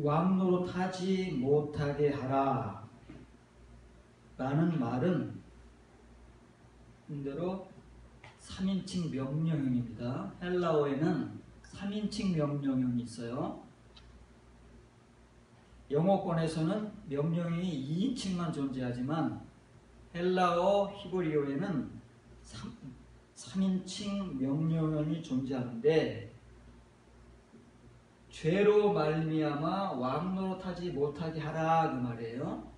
왕노릇하지 못하게 하라 라는 말은 그대로 3인칭 명령형입니다. 헬라어에는 3인칭 명령형이 있어요. 영어권에서는 명령형이 2인칭만 존재하지만 헬라어 히브리어에는 3인칭 명령형이 존재하는데 죄로 말미암아 왕노릇하지 못하게 하라 그 말이에요.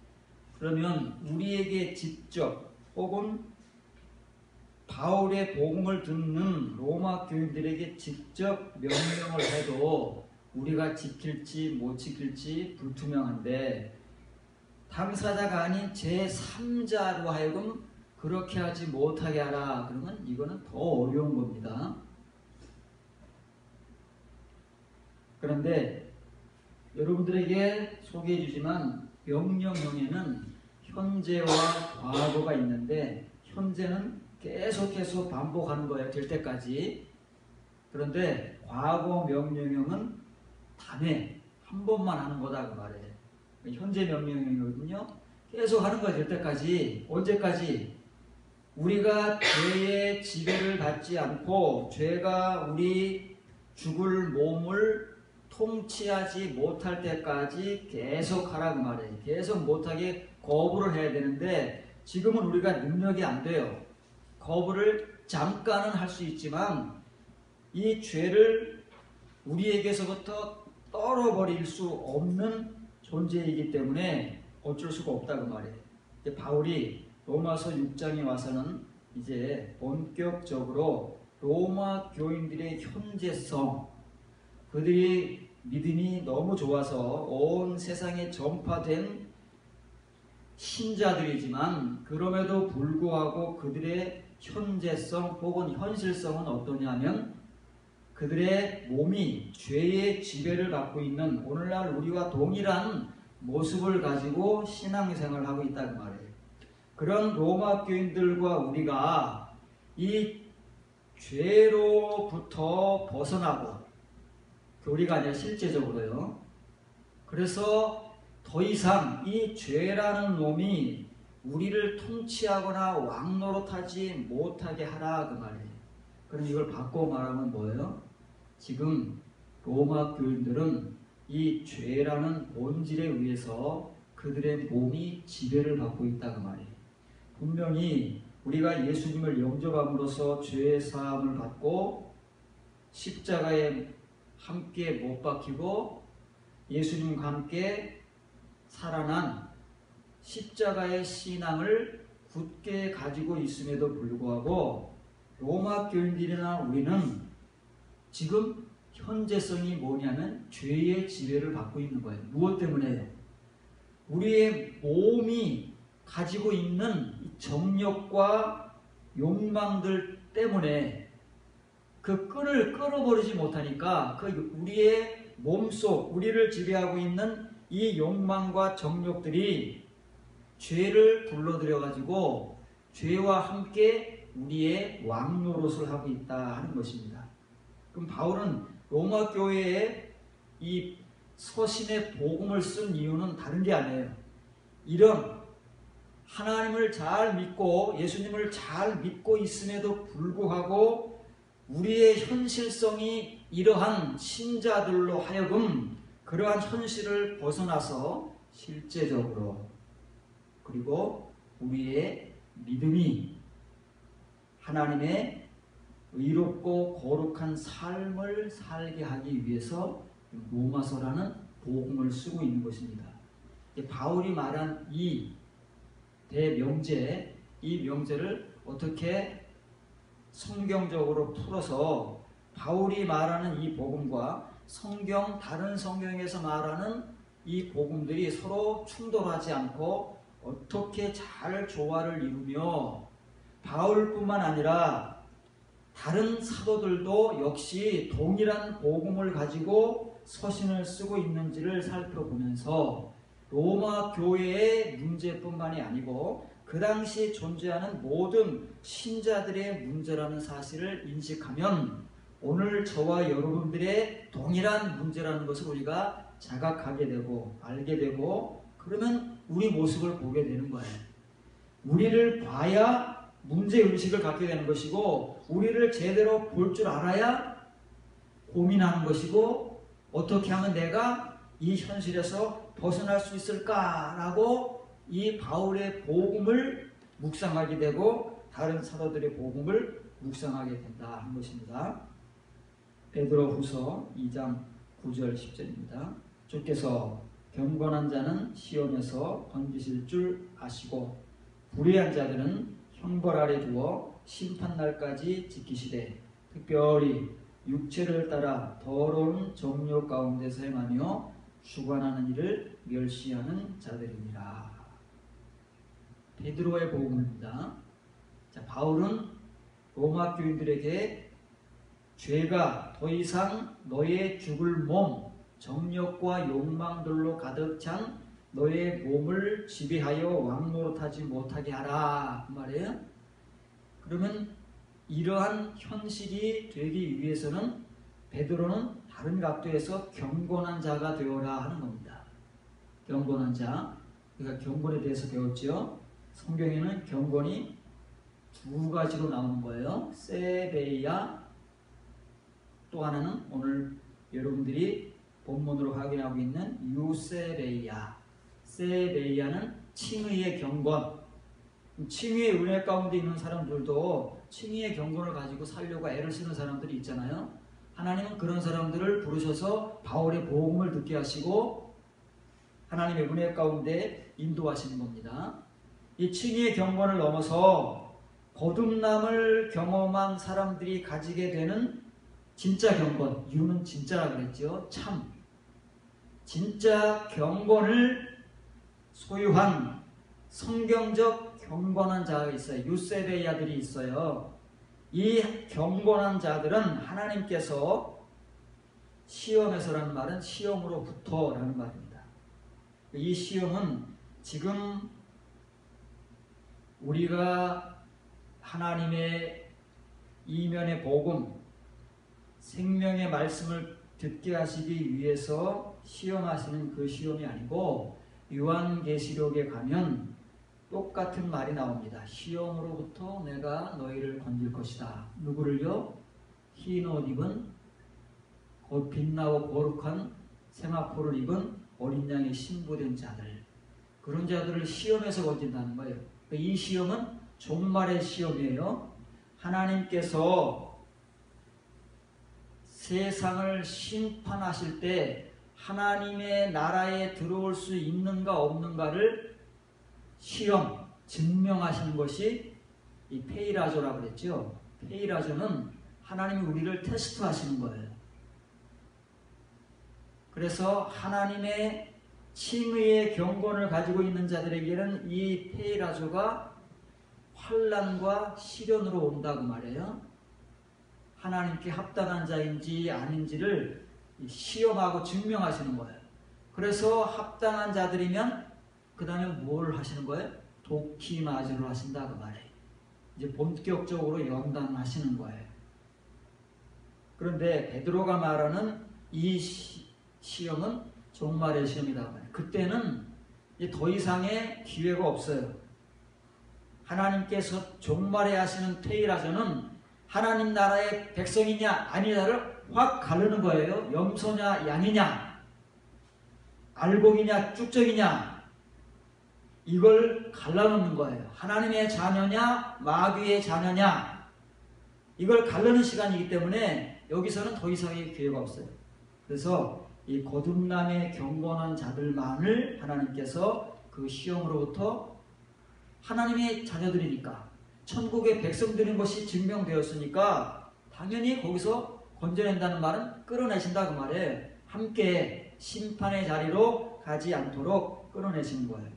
그러면 우리에게 직접 혹은 바울의 복음을 듣는 로마 교인들에게 직접 명령을 해도 우리가 지킬지 못 지킬지 불투명한데 당사자가 아닌 제3자로 하여금 그렇게 하지 못하게 하라 그러면 이거는 더 어려운 겁니다. 그런데 여러분들에게 소개해 주지만 명령형에는 현재와 과거가 있는데 현재는 계속해서 반복하는 거예요. 될 때까지. 그런데 과거 명령형은 단회 한 번만 하는 거다 그 말이에요. 현재 명령형이거든요. 계속 하는 거예요. 될 때까지. 언제까지? 우리가 죄의 지배를 받지 않고 죄가 우리 죽을 몸을 통치하지 못할 때까지 계속 하라 그 말이에요. 계속 못하게 거부를 해야 되는데 지금은 우리가 능력이 안 돼요. 거부를 잠깐은 할 수 있지만 이 죄를 우리에게서부터 떨어버릴 수 없는 존재이기 때문에 어쩔 수가 없다 그 말이에요. 이제 바울이 로마서 6장에 와서는 이제 본격적으로 로마 교인들의 현재성, 그들이 믿음이 너무 좋아서 온 세상에 전파된 신자들이지만 그럼에도 불구하고 그들의 현재성 혹은 현실성은 어떠냐면 그들의 몸이 죄의 지배를 받고 있는 오늘날 우리와 동일한 모습을 가지고 신앙생활을 하고 있다는 말이에요. 그런 로마 교인들과 우리가 이 죄로부터 벗어나고 교리가 아니라 실제적으로요. 그래서 더 이상 이 죄라는 놈이 우리를 통치하거나 왕노릇하지 못하게 하라 그 말이에요. 그럼 이걸 바꿔 말하면 뭐예요? 지금 로마 교인들은 이 죄라는 본질에 의해서 그들의 몸이 지배를 받고 있다 그 말이에요. 분명히 우리가 예수님을 영접함으로써 죄의 사함을 받고 십자가에 함께 못 박히고 예수님과 함께 살아난 십자가의 신앙을 굳게 가지고 있음에도 불구하고 로마 교인들이나 우리는 지금 현재성이 뭐냐면 죄의 지배를 받고 있는 거예요. 무엇 때문에? 우리의 몸이 가지고 있는 정욕과 욕망들 때문에 그 끈을 끌어버리지 못하니까 그 우리의 몸속, 우리를 지배하고 있는 이 욕망과 정욕들이 죄를 불러들여가지고 죄와 함께 우리의 왕노릇을 하고 있다 하는 것입니다. 그럼 바울은 로마 교회에 이 서신의 복음을 쓴 이유는 다른 게 아니에요. 이런 하나님을 잘 믿고 예수님을 잘 믿고 있음에도 불구하고 우리의 현실성이 이러한 신자들로 하여금 그러한 현실을 벗어나서 실제적으로 그리고 우리의 믿음이 하나님의 의롭고 거룩한 삶을 살게 하기 위해서 로마서라는 복음을 쓰고 있는 것입니다. 바울이 말한 이 대명제, 이 명제를 어떻게 성경적으로 풀어서 바울이 말하는 이 복음과 성경 다른 성경에서 말하는 이 복음들이 서로 충돌하지 않고 어떻게 잘 조화를 이루며 바울뿐만 아니라 다른 사도들도 역시 동일한 복음을 가지고 서신을 쓰고 있는지를 살펴보면서 로마 교회의 문제뿐만이 아니고 그 당시 존재하는 모든 신자들의 문제라는 사실을 인식하면 오늘 저와 여러분들의 동일한 문제라는 것을 우리가 자각하게 되고 알게 되고 그러면 우리 모습을 보게 되는 거예요. 우리를 봐야 문제의식을 갖게 되는 것이고 우리를 제대로 볼 줄 알아야 고민하는 것이고 어떻게 하면 내가 이 현실에서 벗어날 수 있을까라고 이 바울의 복음을 묵상하게 되고 다른 사도들의 복음을 묵상하게 된다 하는 것입니다. 베드로후서 2장 9절 10절입니다. 주께서 경건한 자는 시험에서 건지실 줄 아시고 불의한 자들은 형벌 아래 두어 심판날까지 지키시되 특별히 육체를 따라 더러운 정욕 가운데서 행하며 주관하는 일을 멸시하는 자들이니라. 베드로의 복음입니다. 자, 바울은 로마 교인들에게 죄가 더 이상 너의 죽을 몸, 정욕과 욕망들로 가득 찬 너의 몸을 지배하여 왕노릇하지 못하게 하라 그 말이에요. 그러면 이러한 현실이 되기 위해서는 베드로는 다른 각도에서 경건한 자가 되어라 하는 겁니다. 경건한 자, 우리가 경건에 대해서 배웠죠. 성경에는 경건이 두 가지로 나오는 거예요. 세베이아, 또 하나는 오늘 여러분들이 본문으로 확인하고 있는 유세베이아. 세베이아는 칭의의 경건. 칭의의 은혜 가운데 있는 사람들도 칭의의 경건을 가지고 살려고 애를 쓰는 사람들이 있잖아요. 하나님은 그런 사람들을 부르셔서 바울의 복음을 듣게 하시고 하나님의 은혜 가운데 인도하시는 겁니다. 이 칭의의 경건을 넘어서 거듭남을 경험한 사람들이 가지게 되는 진짜 경건, 유는 진짜라 그랬죠. 참 진짜 경건을 소유한 성경적 경건한 자가 있어요. 유세베이아들이 있어요. 이 경건한 자들은 하나님께서 시험에서라는 말은 시험으로부터라는 말입니다. 이 시험은 지금 우리가 하나님의 이면의 복음, 생명의 말씀을 듣게 하시기 위해서 시험하시는 그 시험이 아니고 요한계시록에 가면 똑같은 말이 나옵니다. 시험으로부터 내가 너희를 건질 것이다. 누구를요? 흰 옷 입은 곧 빛나고 거룩한 세마포를 입은 어린 양의 신부된 자들, 그런 자들을 시험에서 건진다는 거예요. 이 시험은 종말의 시험이에요. 하나님께서 세상을 심판하실 때 하나님의 나라에 들어올 수 있는가 없는가를 시험, 증명하시는 것이 이 페이라조라고 그랬죠. 페이라조는 하나님이 우리를 테스트하시는 거예요. 그래서 하나님의 칭의의 경건을 가지고 있는 자들에게는 이 페이라조가 환난과 시련으로 온다고 말해요. 하나님께 합당한 자인지 아닌지를 시험하고 증명하시는 거예요. 그래서 합당한 자들이면 그 다음에 뭘 하시는 거예요? 도끼마주를 하신다 그 말이에요. 이제 본격적으로 연단하시는 거예요. 그런데 베드로가 말하는 이 시험은 종말의 시험이다 그 말이에요. 그때는 이제 더 이상의 기회가 없어요. 하나님께서 종말에 하시는 테이라저는 하나님 나라의 백성이냐 아니냐를 확 가르는 거예요. 염소냐 양이냐, 알곡이냐 쭉적이냐, 이걸 갈라놓는 거예요. 하나님의 자녀냐 마귀의 자녀냐, 이걸 가르는 시간이기 때문에 여기서는 더 이상의 기회가 없어요. 그래서 이 거듭남의 경건한 자들만을 하나님께서 그 시험으로부터, 하나님의 자녀들이니까 천국의 백성들인 것이 증명되었으니까 당연히 거기서 건져낸다는 말은 끌어내신다 그 말이에요. 함께 심판의 자리로 가지 않도록 끌어내시는 거예요.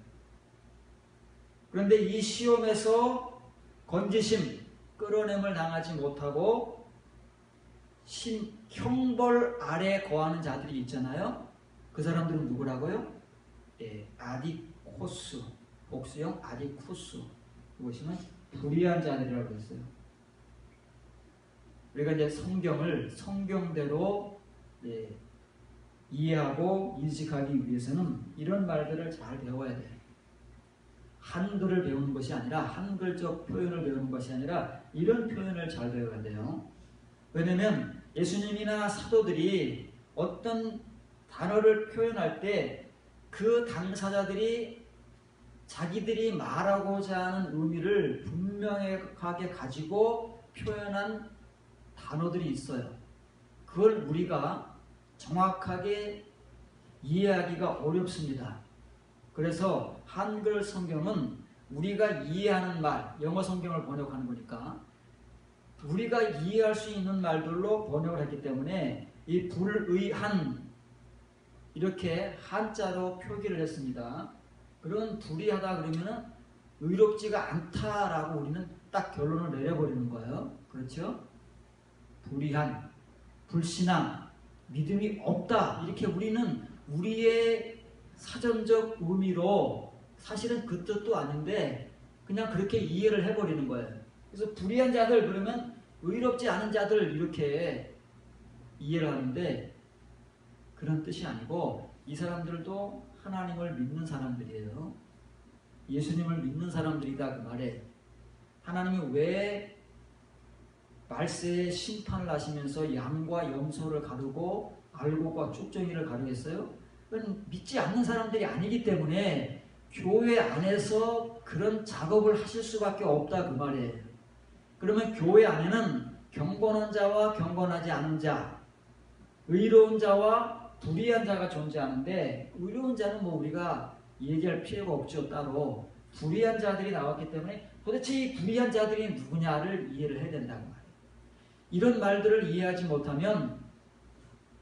그런데 이 시험에서 건지심, 끌어냄을 당하지 못하고 형벌 아래 거하는 자들이 있잖아요. 그 사람들은 누구라고요? 아디코스, 복수형 아디쿠스, 보시면 불의한 자들이라고 했어요. 우리가 이제 성경을 성경대로 이해하고 인식하기 위해서는 이런 말들을 잘 배워야 돼요. 한글을 배우는 것이 아니라 한글적 표현을 배우는 것이 아니라 이런 표현을 잘 배워야 돼요. 왜냐하면 예수님이나 사도들이 어떤 단어를 표현할 때 그 당사자들이 자기들이 말하고자 하는 의미를 분명하게 가지고 표현한 단어들이 있어요. 그걸 우리가 정확하게 이해하기가 어렵습니다. 그래서 한글 성경은 우리가 이해하는 말, 영어 성경을 번역하는 거니까 우리가 이해할 수 있는 말들로 번역을 했기 때문에 이 불의한 이렇게 한자로 표기를 했습니다. 그런 불의하다 그러면은 의롭지가 않다라고 우리는 딱 결론을 내려버리는 거예요. 그렇죠? 불의한, 불신앙, 믿음이 없다 이렇게 우리는 우리의 사전적 의미로 사실은 그 뜻도 아닌데 그냥 그렇게 이해를 해버리는 거예요. 그래서 불의한 자들 그러면 의롭지 않은 자들 이렇게 이해를 하는데 그런 뜻이 아니고 이 사람들도 하나님을 믿는 사람들이에요. 예수님을 믿는 사람들이다 그 말에 하나님이 왜 말세에 심판을 하시면서 양과 염소를 가르고 알곡과 쭉정이를 가르겠어요? 그건 믿지 않는 사람들이 아니기 때문에 교회 안에서 그런 작업을 하실 수밖에 없다 그 말이에요. 그러면 교회 안에는 경건한 자와 경건하지 않은 자, 의로운 자와 불의한 자가 존재하는데 의로운 자는 뭐 우리가 얘기할 필요가 없죠. 따로 불의한 자들이 나왔기 때문에 도대체 이 불의한 자들이 누구냐를 이해를 해야 된다고 말이에요. 이런 말들을 이해하지 못하면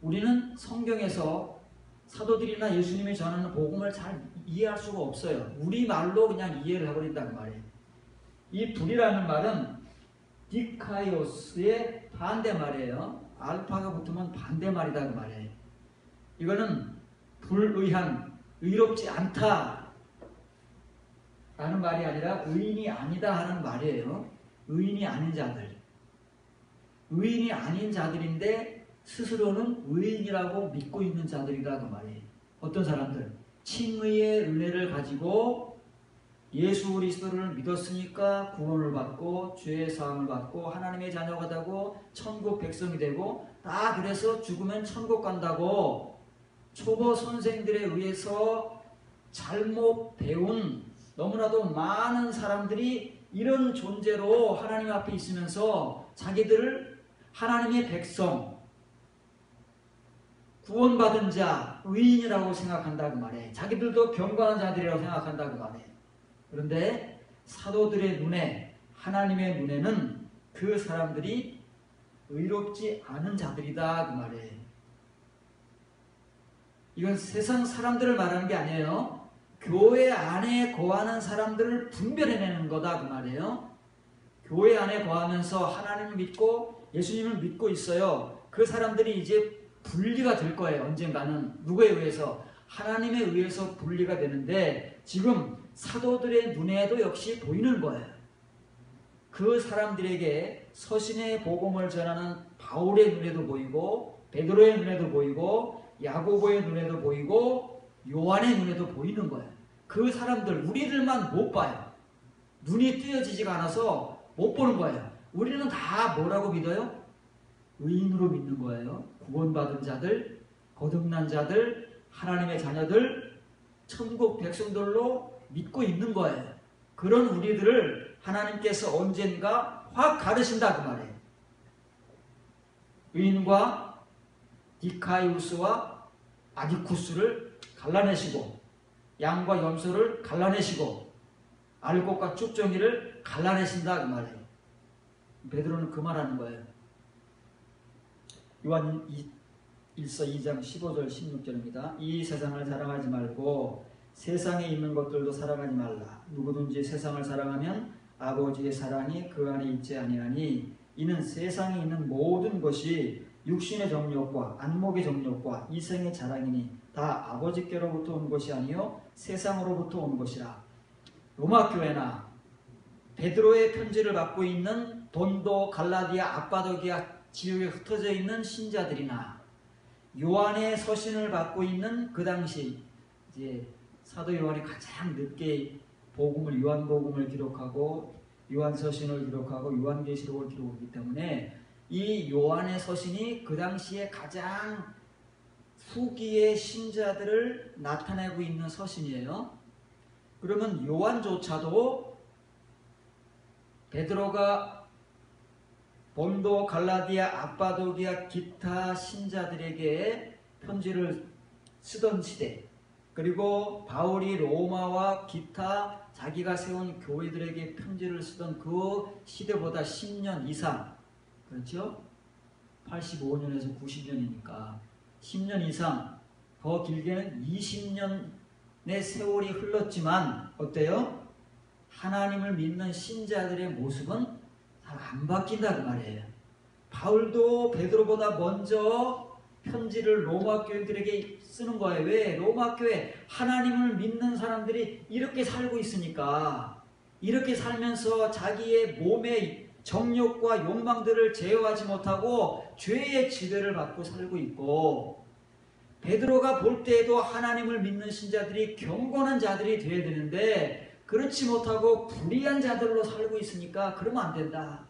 우리는 성경에서 사도들이나 예수님이 전하는 복음을 잘 이해할 수가 없어요. 우리말로 그냥 이해를 해버린다고 말이에요. 이 불이라는 말은 디카이오스의 반대말이에요. 알파가 붙으면 반대말이다 그 말이에요. 이거는 불의한, 의롭지 않다 라는 말이 아니라 의인이 아니다 하는 말이에요. 의인이 아닌 자들. 의인이 아닌 자들인데 스스로는 의인이라고 믿고 있는 자들이다 그 말이에요. 어떤 사람들? 칭의의 은혜를 가지고 예수 그리스도를 믿었으니까 구원을 받고 죄의 사함을 받고 하나님의 자녀가 되고 천국 백성이 되고 다 그래서 죽으면 천국 간다고 초보 선생들에 의해서 잘못 배운 너무나도 많은 사람들이 이런 존재로 하나님 앞에 있으면서 자기들을 하나님의 백성, 구원받은 자, 의인이라고 생각한다고 말해. 자기들도 경건한 자들이라고 생각한다고 말해. 그런데 사도들의 눈에, 하나님의 눈에는 그 사람들이 의롭지 않은 자들이다 그 말해. 이건 세상 사람들을 말하는 게 아니에요. 교회 안에 거하는 사람들을 분별해내는 거다 그 말이에요. 교회 안에 거하면서 하나님을 믿고 예수님을 믿고 있어요. 그 사람들이 이제 분리가 될 거예요. 언젠가는. 누구에 의해서? 하나님에 의해서 분리가 되는데 지금 사도들의 눈에도 역시 보이는 거예요. 그 사람들에게 서신의 복음을 전하는 바울의 눈에도 보이고 베드로의 눈에도 보이고 야고보의 눈에도 보이고 요한의 눈에도 보이는 거예요. 그 사람들 우리들만 못 봐요. 눈이 뜨여지지가 않아서 못 보는 거예요. 우리는 다 뭐라고 믿어요? 의인으로 믿는 거예요. 구원받은 자들, 거듭난 자들, 하나님의 자녀들, 천국 백성들로 믿고 있는 거예요. 그런 우리들을 하나님께서 언젠가 확 가르신다 그 말이에요. 의인과 디카이우스와 아디쿠스를 갈라내시고 양과 염소를 갈라내시고 알곡과 쭉정이를 갈라내신다 그 말이에요. 베드로는 그 말하는 거예요. 요한 1서 2장 15절 16절입니다. 이 세상을 사랑하지 말고 세상에 있는 것들도 사랑하지 말라. 누구든지 세상을 사랑하면 아버지의 사랑이 그 안에 있지 아니하니 이는 세상에 있는 모든 것이 육신의 정욕과 안목의 정욕과 이생의 자랑이니 다 아버지께로부터 온 것이 아니요 세상으로부터 온 것이라. 로마 교회나 베드로의 편지를 받고 있는 본도, 갈라디아, 압바도기아 지역에 흩어져 있는 신자들이나 요한의 서신을 받고 있는 그 당시 이제 사도 요한이 가장 늦게 요한복음을 기록하고 요한서신을 기록하고 요한계시록을 기록하기 때문에 이 요한의 서신이 그 당시에 가장 후기의 신자들을 나타내고 있는 서신이에요. 그러면 요한조차도 베드로가 본도, 갈라디아, 아빠도기아 기타 신자들에게 편지를 쓰던 시대, 그리고 바울이 로마와 기타 자기가 세운 교회들에게 편지를 쓰던 그 시대보다 10년 이상, 그렇죠? 85년에서 90년이니까 10년 이상, 더 길게는 20년의 세월이 흘렀지만 어때요? 하나님을 믿는 신자들의 모습은 잘 안 바뀐다 그 말이에요. 바울도 베드로보다 먼저 편지를 로마 교인들에게 쓰는 거예요. 왜? 로마 교회 하나님을 믿는 사람들이 이렇게 살고 있으니까, 이렇게 살면서 자기의 몸의 정욕과 욕망들을 제어하지 못하고 죄의 지배를 받고 살고 있고, 베드로가 볼 때에도 하나님을 믿는 신자들이 경건한 자들이 되어야 되는데 그렇지 못하고 불의한 자들로 살고 있으니까 그러면 안 된다.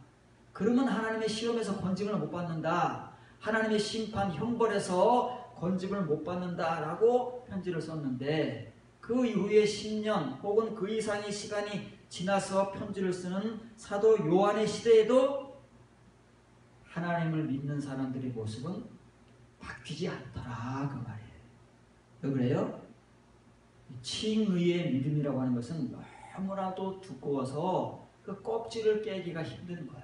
그러면 하나님의 시험에서 건짐을 못 받는다. 하나님의 심판 형벌에서 건짐을 못 받는다라고 편지를 썼는데, 그 이후에 10년 혹은 그 이상의 시간이 지나서 편지를 쓰는 사도 요한의 시대에도 하나님을 믿는 사람들의 모습은 바뀌지 않더라 그 말이에요. 왜 그래요? 칭의의 믿음이라고 하는 것은 너무나도 두꺼워서 그 껍질을 깨기가 힘든 거야.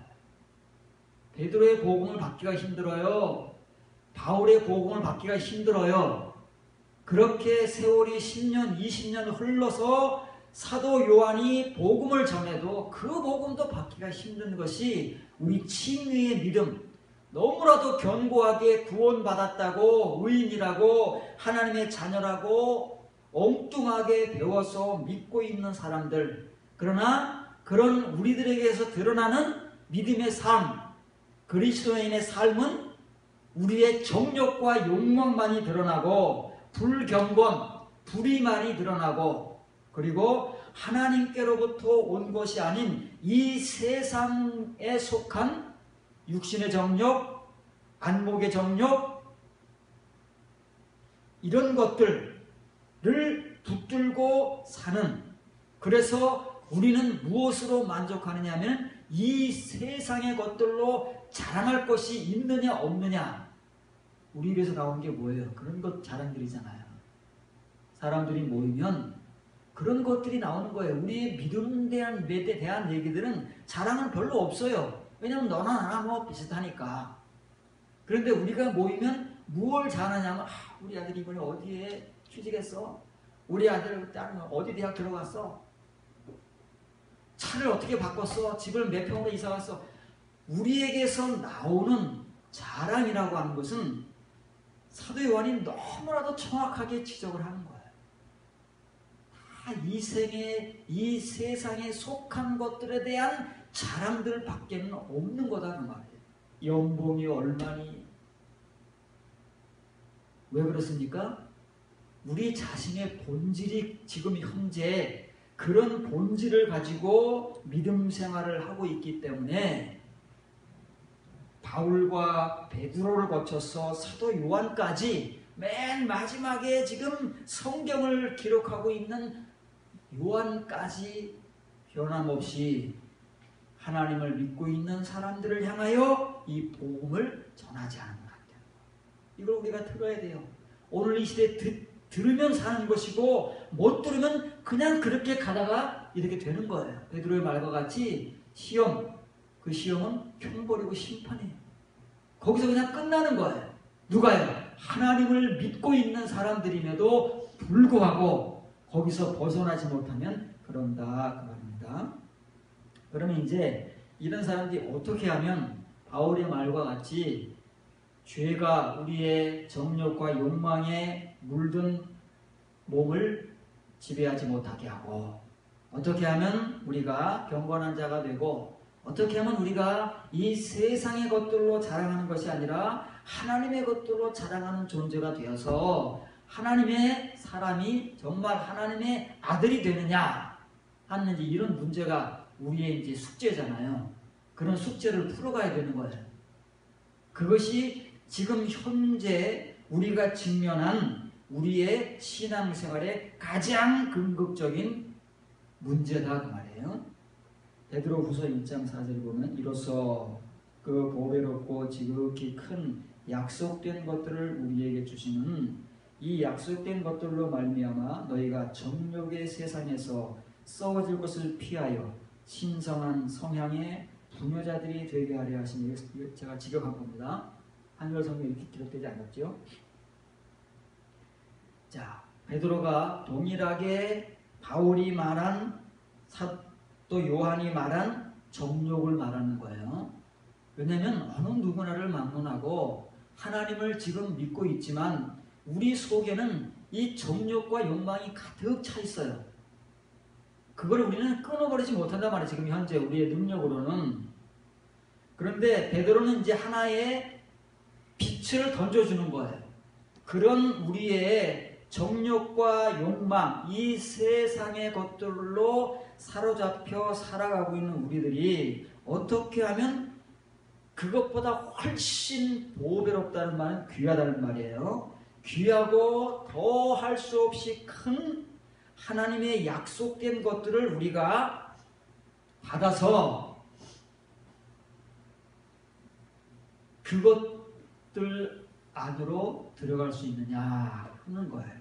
베드로의 복음을 받기가 힘들어요. 바울의 복음을 받기가 힘들어요. 그렇게 세월이 10년, 20년 흘러서 사도 요한이 복음을 전해도 그 복음도 받기가 힘든 것이 우리 칭의의 믿음, 너무나도 견고하게 구원받았다고, 의인이라고, 하나님의 자녀라고 엉뚱하게 배워서 믿고 있는 사람들, 그러나 그런 우리들에게서 드러나는 믿음의 삶, 그리스도인의 삶은 우리의 정욕과 욕망만이 드러나고 불경건, 불의만이 드러나고, 그리고 하나님께로부터 온 것이 아닌 이 세상에 속한 육신의 정욕, 안목의 정욕, 이런 것들을 붙들고 사는, 그래서 우리는 무엇으로 만족하느냐 하면 이 세상의 것들로 자랑할 것이 있느냐 없느냐. 우리 입에서 나오는 게 뭐예요? 그런 것 자랑들이잖아요. 사람들이 모이면 그런 것들이 나오는 거예요. 우리의 믿음에 대한 얘기들은 자랑은 별로 없어요. 왜냐하면 너나 나나 뭐 비슷하니까. 그런데 우리가 모이면 무엇을 자랑하냐면, 우리 아들이 이번에 어디에 취직했어? 우리 아들 딸은 어디 대학 들어갔어? 차를 어떻게 바꿨어? 집을 몇 평으로 이사 갔어? 우리에게서 나오는 자랑이라고 하는 것은 사도 요한이 너무나도 정확하게 지적을 하는 거예요. 다 이 세상에 속한 것들에 대한 자랑들 밖에는 없는 거다 그 말이에요. 연봉이 얼마니? 왜 그렇습니까? 우리 자신의 본질이 지금 현재 그런 본질을 가지고 믿음 생활을 하고 있기 때문에 바울과 베드로를 거쳐서 사도 요한까지 맨 마지막에 지금 성경을 기록하고 있는 요한까지 변함없이 하나님을 믿고 있는 사람들을 향하여 이 복음을 전하지 않은 것 같아요. 이걸 우리가 들어야 돼요. 오늘 이 시대에 들으면 사는 것이고 못 들으면 그냥 그렇게 가다가 이렇게 되는 거예요. 베드로의 말과 같이 시험, 그 시험은 형벌이고 심판이에요. 거기서 그냥 끝나는 거예요. 누가요? 하나님을 믿고 있는 사람들임에도 불구하고 거기서 벗어나지 못하면 그런다 그 말입니다. 그러면 이제 이런 사람들이 어떻게 하면 바울의 말과 같이 죄가 우리의 정욕과 욕망에 물든 몸을 지배하지 못하게 하고, 어떻게 하면 우리가 경건한 자가 되고, 어떻게 하면 우리가 이 세상의 것들로 자랑하는 것이 아니라 하나님의 것들로 자랑하는 존재가 되어서 하나님의 사람이 정말 하나님의 아들이 되느냐 하는 이런 문제가 우리의 이제 숙제잖아요. 그런 숙제를 풀어가야 되는 거예요. 그것이 지금 현재 우리가 직면한 우리의 신앙생활의 가장 근극적인 문제다 그 말이에요. 베드로후서 1장 4절 보면 이로써 그 보배롭고 지극히 큰 약속된 것들을 우리에게 주시는 이 약속된 것들로 말미암아 너희가 정욕의 세상에서 썩어질 것을 피하여 신성한 성향의 부녀자들이 되게 하려 하시니, 제가 직역한 겁니다. 한글 성경에 이렇게 기록되지 않았죠? 자, 베드로가 동일하게 바울이 말한 또 요한이 말한 정욕을 말하는 거예요. 왜냐하면 어느 누구나를 막론하고 하나님을 지금 믿고 있지만 우리 속에는 이 정욕과 욕망이 가득 차 있어요. 그걸 우리는 끊어버리지 못한단 말이에요. 지금 현재 우리의 능력으로는. 그런데 베드로는 이제 하나의 빛을 던져주는 거예요. 그런 우리의 정욕과 욕망, 이 세상의 것들로 사로잡혀 살아가고 있는 우리들이 어떻게 하면 그것보다 훨씬 보배롭다는 말은 귀하다는 말이에요. 귀하고 더 할 수 없이 큰 하나님의 약속된 것들을 우리가 받아서 그것들 안으로 들어갈 수 있느냐 하는 거예요.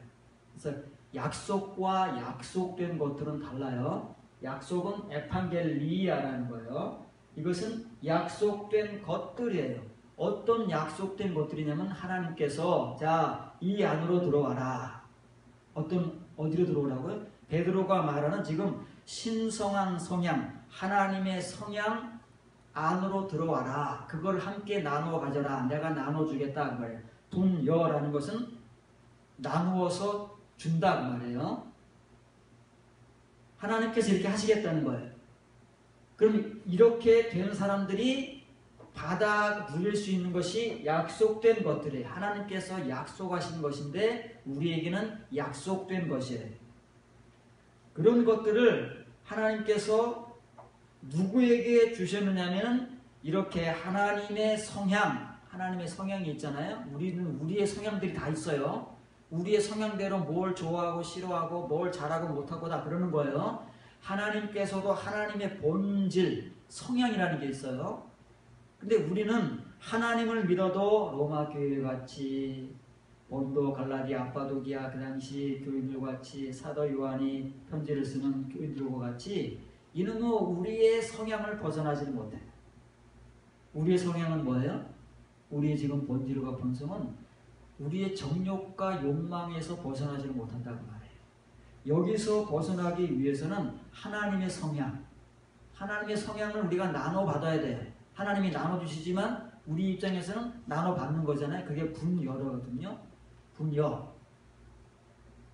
그래서 약속과 약속된 것들은 달라요. 약속은 에판겔리아라는 거예요. 이것은 약속된 것들이에요. 어떤 약속된 것들이냐면 하나님께서 자, 이 안으로 들어와라. 어디로 들어오라고요? 베드로가 말하는 지금 신성한 성향, 하나님의 성향 안으로 들어와라. 그걸 함께 나누어 가져라. 내가 나눠주겠다 그 말이에요. 분여라는 것은 나누어서 준다 그 말이에요. 하나님께서 이렇게 하시겠다는 거예요. 그럼 이렇게 된 사람들이 받아 누릴 수 있는 것이 약속된 것들이에요. 하나님께서 약속하신 것인데 우리에게는 약속된 것이에요. 그런 것들을 하나님께서 누구에게 주셨느냐면 이렇게 하나님의 성향이 있잖아요. 우리는 우리의 성향들이 다 있어요. 우리의 성향대로 뭘 좋아하고 싫어하고 뭘 잘하고 못하고 다 그러는 거예요. 하나님께서도 하나님의 본질, 성향이라는 게 있어요. 근데 우리는 하나님을 믿어도 로마 교회 같이 본도, 갈라디아, 아빠도기아 그 당시 교인들과 같이 사도 요한이 편지를 쓰는 교인들과 같이 이는 우리의 성향을 벗어나지는 못해. 우리의 성향은 뭐예요? 우리의 지금 본질과 본성은 우리의 정욕과 욕망에서 벗어나지는 못한다고 말해요. 여기서 벗어나기 위해서는 하나님의 성향을 우리가 나눠 받아야 돼요. 하나님이 나눠주시지만 우리 입장에서는 나눠 받는 거잖아요. 그게 분여거든요. 분여.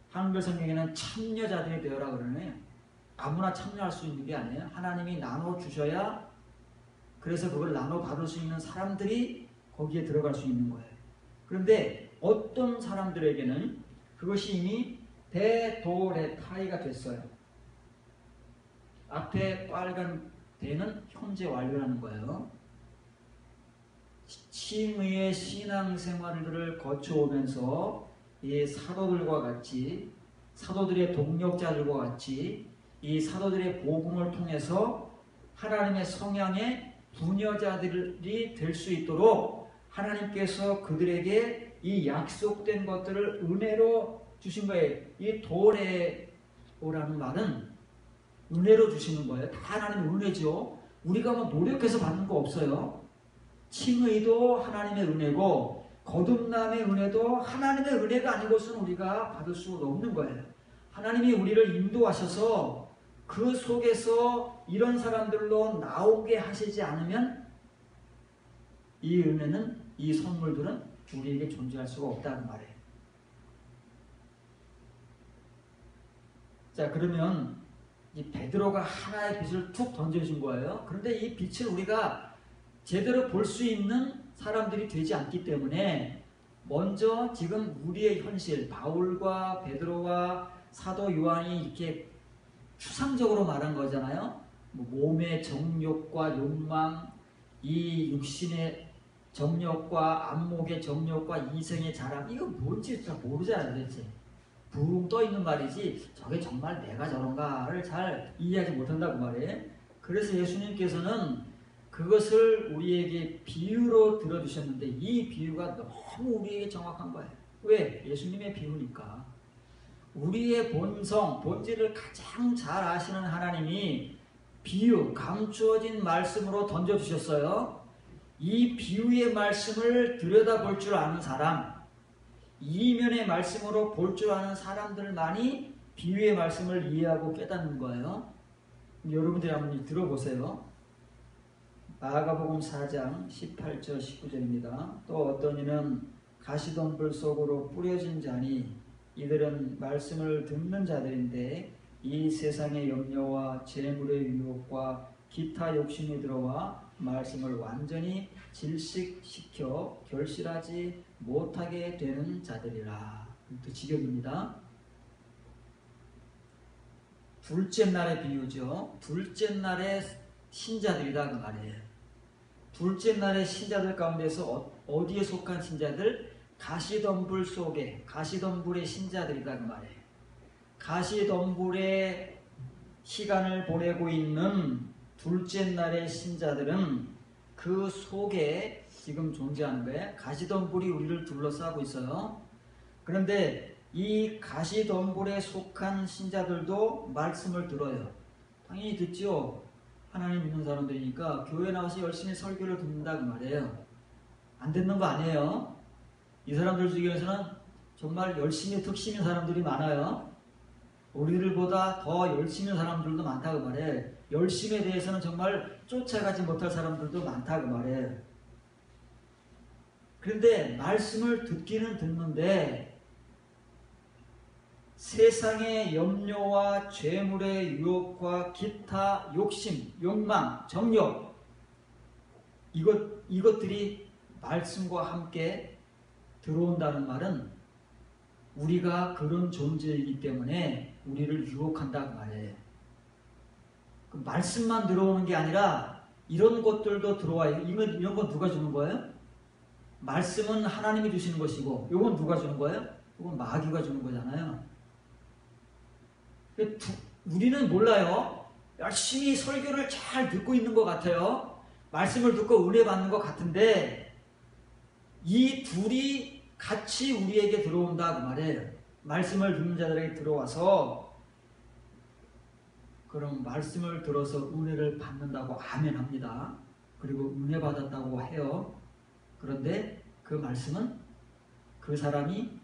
한글 성경에는 참여자들이 되어라 그러네요. 아무나 참여할 수 있는 게 아니에요. 하나님이 나눠주셔야 그래서 그걸 나눠 받을 수 있는 사람들이 거기에 들어갈 수 있는 거예요. 그런데 어떤 사람들에게는 그것이 이미 대도레타이가 됐어요. 앞에 빨간 대는 현재 완료라는 거예요. 칭의의 신앙생활들을 거쳐오면서 이 사도들과 같이 사도들의 동력자들과 같이 이 사도들의 복음을 통해서 하나님의 성향의 부녀자들이 될 수 있도록 하나님께서 그들에게 이 약속된 것들을 은혜로 주신 거예요. 이 도레오라는 말은 은혜로 주시는 거예요. 다 하나님의 은혜죠. 우리가 뭐 노력해서 받는 거 없어요. 칭의도 하나님의 은혜고 거듭남의 은혜도 하나님의 은혜가 아니고서는 우리가 받을 수 없는 거예요. 하나님이 우리를 인도하셔서 그 속에서 이런 사람들로 나오게 하시지 않으면 이 은혜는, 이 선물들은 우리에게 존재할 수가 없다는 말이에요. 자, 그러면 이 베드로가 하나의 빛을 툭 던져준 거예요. 그런데 이 빛을 우리가 제대로 볼 수 있는 사람들이 되지 않기 때문에 먼저 지금 우리의 현실, 바울과 베드로와 사도 요한이 이렇게 추상적으로 말한 거잖아요. 몸의 정욕과 욕망, 이 육신의 정욕과 안목의 정욕과 이성의 자랑, 이거 뭔지 잘 모르잖아요 도대체. 붕 떠있는 말이지 저게 정말 내가 저런가를 잘 이해하지 못한다고 말이에요. 그래서 예수님께서는 그것을 우리에게 비유로 들어주셨는데 이 비유가 너무 우리에게 정확한 거예요. 왜? 예수님의 비유니까. 우리의 본성, 본질을 가장 잘 아시는 하나님이 비유, 감추어진 말씀으로 던져주셨어요. 이 비유의 말씀을 들여다볼 줄 아는 사람, 이면의 말씀으로 볼 줄 아는 사람들만이 비유의 말씀을 이해하고 깨닫는 거예요. 여러분들이 한번 들어보세요. 마가복음 4장 18절 19절입니다. 또 어떤 이는 가시덤불 속으로 뿌려진 자니 이들은 말씀을 듣는 자들인데 이 세상의 염려와 재물의 유혹과 기타 욕심이 들어와 말씀을 완전히 질식시켜 결실하지 못하게 되는 자들이라. 또 직역입니다. 둘째 날의 비유죠. 둘째 날의 신자들이다 그 말이에요. 둘째 날의 신자들 가운데서 어디에 속한 신자들? 가시덤불 속에, 가시덤불의 신자들이다 그 말이에요. 가시덤불의 시간을 보내고 있는 둘째 날의 신자들은 그 속에 지금 존재하는 거예요. 가시덤불이 우리를 둘러싸고 있어요. 그런데 이 가시덤불에 속한 신자들도 말씀을 들어요. 당연히 듣죠. 하나님 믿는 사람들이니까 교회 나와서 열심히 설교를 듣는다 그 말이에요. 안 듣는 거 아니에요. 이 사람들 중에서는 정말 열심히 특심인 사람들이 많아요. 우리들보다 더 열심인 사람들도 많다 그 말이에요. 열심에 대해서는 정말 쫓아가지 못할 사람들도 많다 그 말이에요. 그런데 말씀을 듣기는 듣는데 세상의 염려와 죄물의 유혹과 기타 욕심, 욕망, 정욕 이것들이 말씀과 함께 들어온다는 말은 우리가 그런 존재이기 때문에 우리를 유혹한다 그 말이에요. 그 말씀만 들어오는 게 아니라 이런 것들도 들어와요. 이런 건 누가 주는 거예요? 말씀은 하나님이 주시는 것이고 이건 누가 주는 거예요? 이건 마귀가 주는 거잖아요. 우리는 몰라요. 열심히 설교를 잘 듣고 있는 것 같아요. 말씀을 듣고 은혜 받는 것 같은데 이 둘이 같이 우리에게 들어온다 그 말이에요. 말씀을 듣는 자들에게 들어와서 그럼 말씀을 들어서 은혜를 받는다고 아멘 합니다. 그리고 은혜 받았다고 해요. 그런데 그 말씀은 그 사람이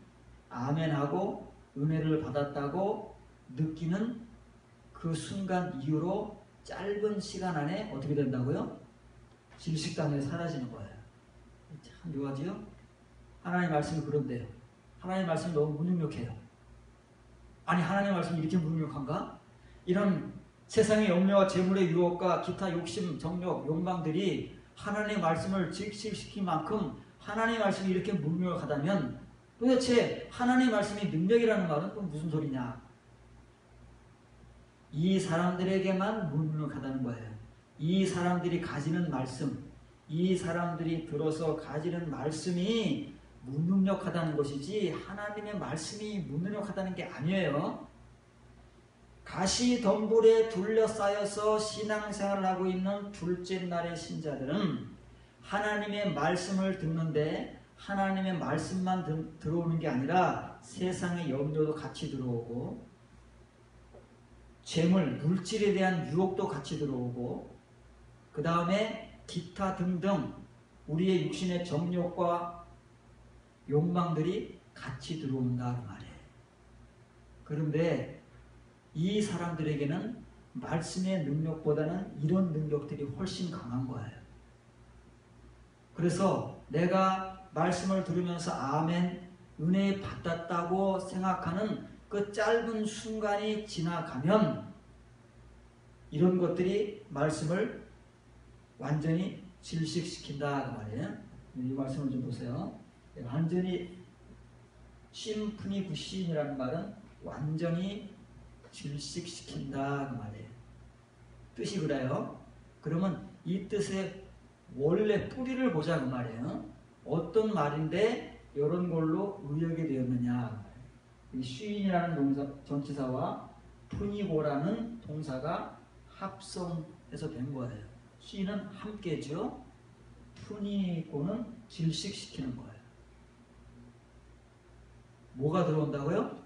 아멘하고 은혜를 받았다고 느끼는 그 순간 이후로 짧은 시간 안에 어떻게 된다고요? 질식당에 사라지는 거예요. 참 묘하지요? 하나님의 말씀이 그런데요. 하나님의 말씀이 너무 무능력해요. 아니 하나님의 말씀이 이렇게 무능력한가? 이런 세상의 염려와 재물의 유혹과 기타 욕심, 정욕, 욕망들이 하나님의 말씀을 질식시킨 만큼 하나님의 말씀이 이렇게 무능력하다면 도대체 하나님의 말씀이 능력이라는 말은 또 무슨 소리냐? 이 사람들에게만 무능력하다는 거예요. 이 사람들이 가지는 말씀, 이 사람들이 들어서 가지는 말씀이 무능력하다는 것이지 하나님의 말씀이 무능력하다는 게 아니에요. 가시덤불에 둘러싸여서 신앙생활을 하고 있는 둘째 날의 신자들은 하나님의 말씀을 듣는데 하나님의 말씀만 들어오는 게 아니라 세상의 염려도 같이 들어오고 재물, 물질에 대한 유혹도 같이 들어오고 그 다음에 기타 등등 우리의 육신의 정욕과 욕망들이 같이 들어온다 그 말이에요. 그런데 이 사람들에게는 말씀의 능력보다는 이런 능력들이 훨씬 강한 거예요. 그래서 내가 말씀을 들으면서 아멘, 은혜 받았다고 생각하는 그 짧은 순간이 지나가면 이런 것들이 말씀을 완전히 질식시킨다 그 말이에요. 이 말씀을 좀 보세요. 완전히 심프니 부신이라는 말은 완전히 질식시킨다 그 말이에요. 뜻이 그래요. 그러면 이 뜻의 원래 뿌리를 보자 그 말이에요. 어떤 말인데 이런 걸로 의역이 되었느냐. 이 쉬인이라는 동사 전치사와 푸니고라는 동사가 합성해서 된 거예요. 쉬인은 함께죠. 푸니고는 질식시키는 거예요. 뭐가 들어온다고요?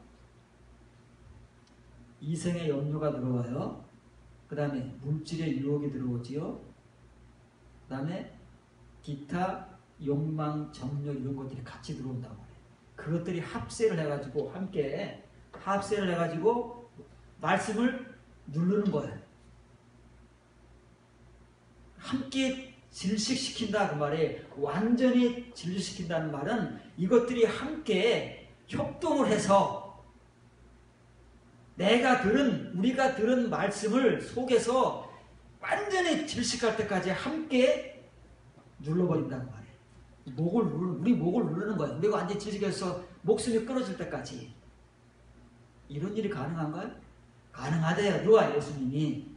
이생의 염려가 들어와요. 그 다음에 물질의 유혹이 들어오지요. 그 다음에 기타, 욕망, 정력 이런 것들이 같이 들어온다고 해요. 그것들이 합세를 해가지고 함께 합세를 해가지고 말씀을 누르는 거예요. 함께 질식시킨다 그 말에 완전히 질식시킨다는 말은 이것들이 함께 협동을 해서 우리가 들은 말씀을 속에서 완전히 질식할 때까지 함께 눌러버린다는 말이에요. 우리 목을 누르는 거예요. 우리가 완전히 질식해서 목숨이 끊어질 때까지. 이런 일이 가능한가요? 가능하대요. 누가? 예수님이.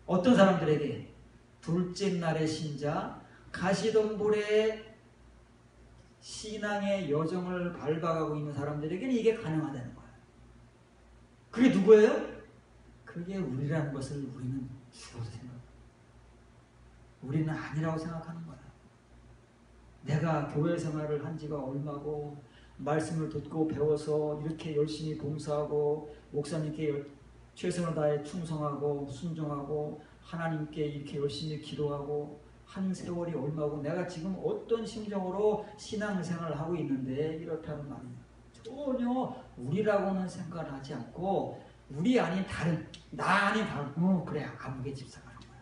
어떤 사람들에게? 둘째 날의 신자, 가시덤불의 신앙의 여정을 밟아가고 있는 사람들에게는 이게 가능하다는 거예요. 그게 누구예요? 그게 우리라는 것을 우리는 죽어서 생각해요. 우리는 아니라고 생각하는 거야. 내가 교회 생활을 한 지가 얼마고 말씀을 듣고 배워서 이렇게 열심히 봉사하고 목사님께 최선을 다해 충성하고 순종하고 하나님께 이렇게 열심히 기도하고 한 세월이 얼마고 내가 지금 어떤 심정으로 신앙생활을 하고 있는데 이렇다는 말이에요. 전혀 우리라고는 생각을 하지 않고 우리 아닌 다른 나 아닌 다른 그래 아무개 집사가는 거야.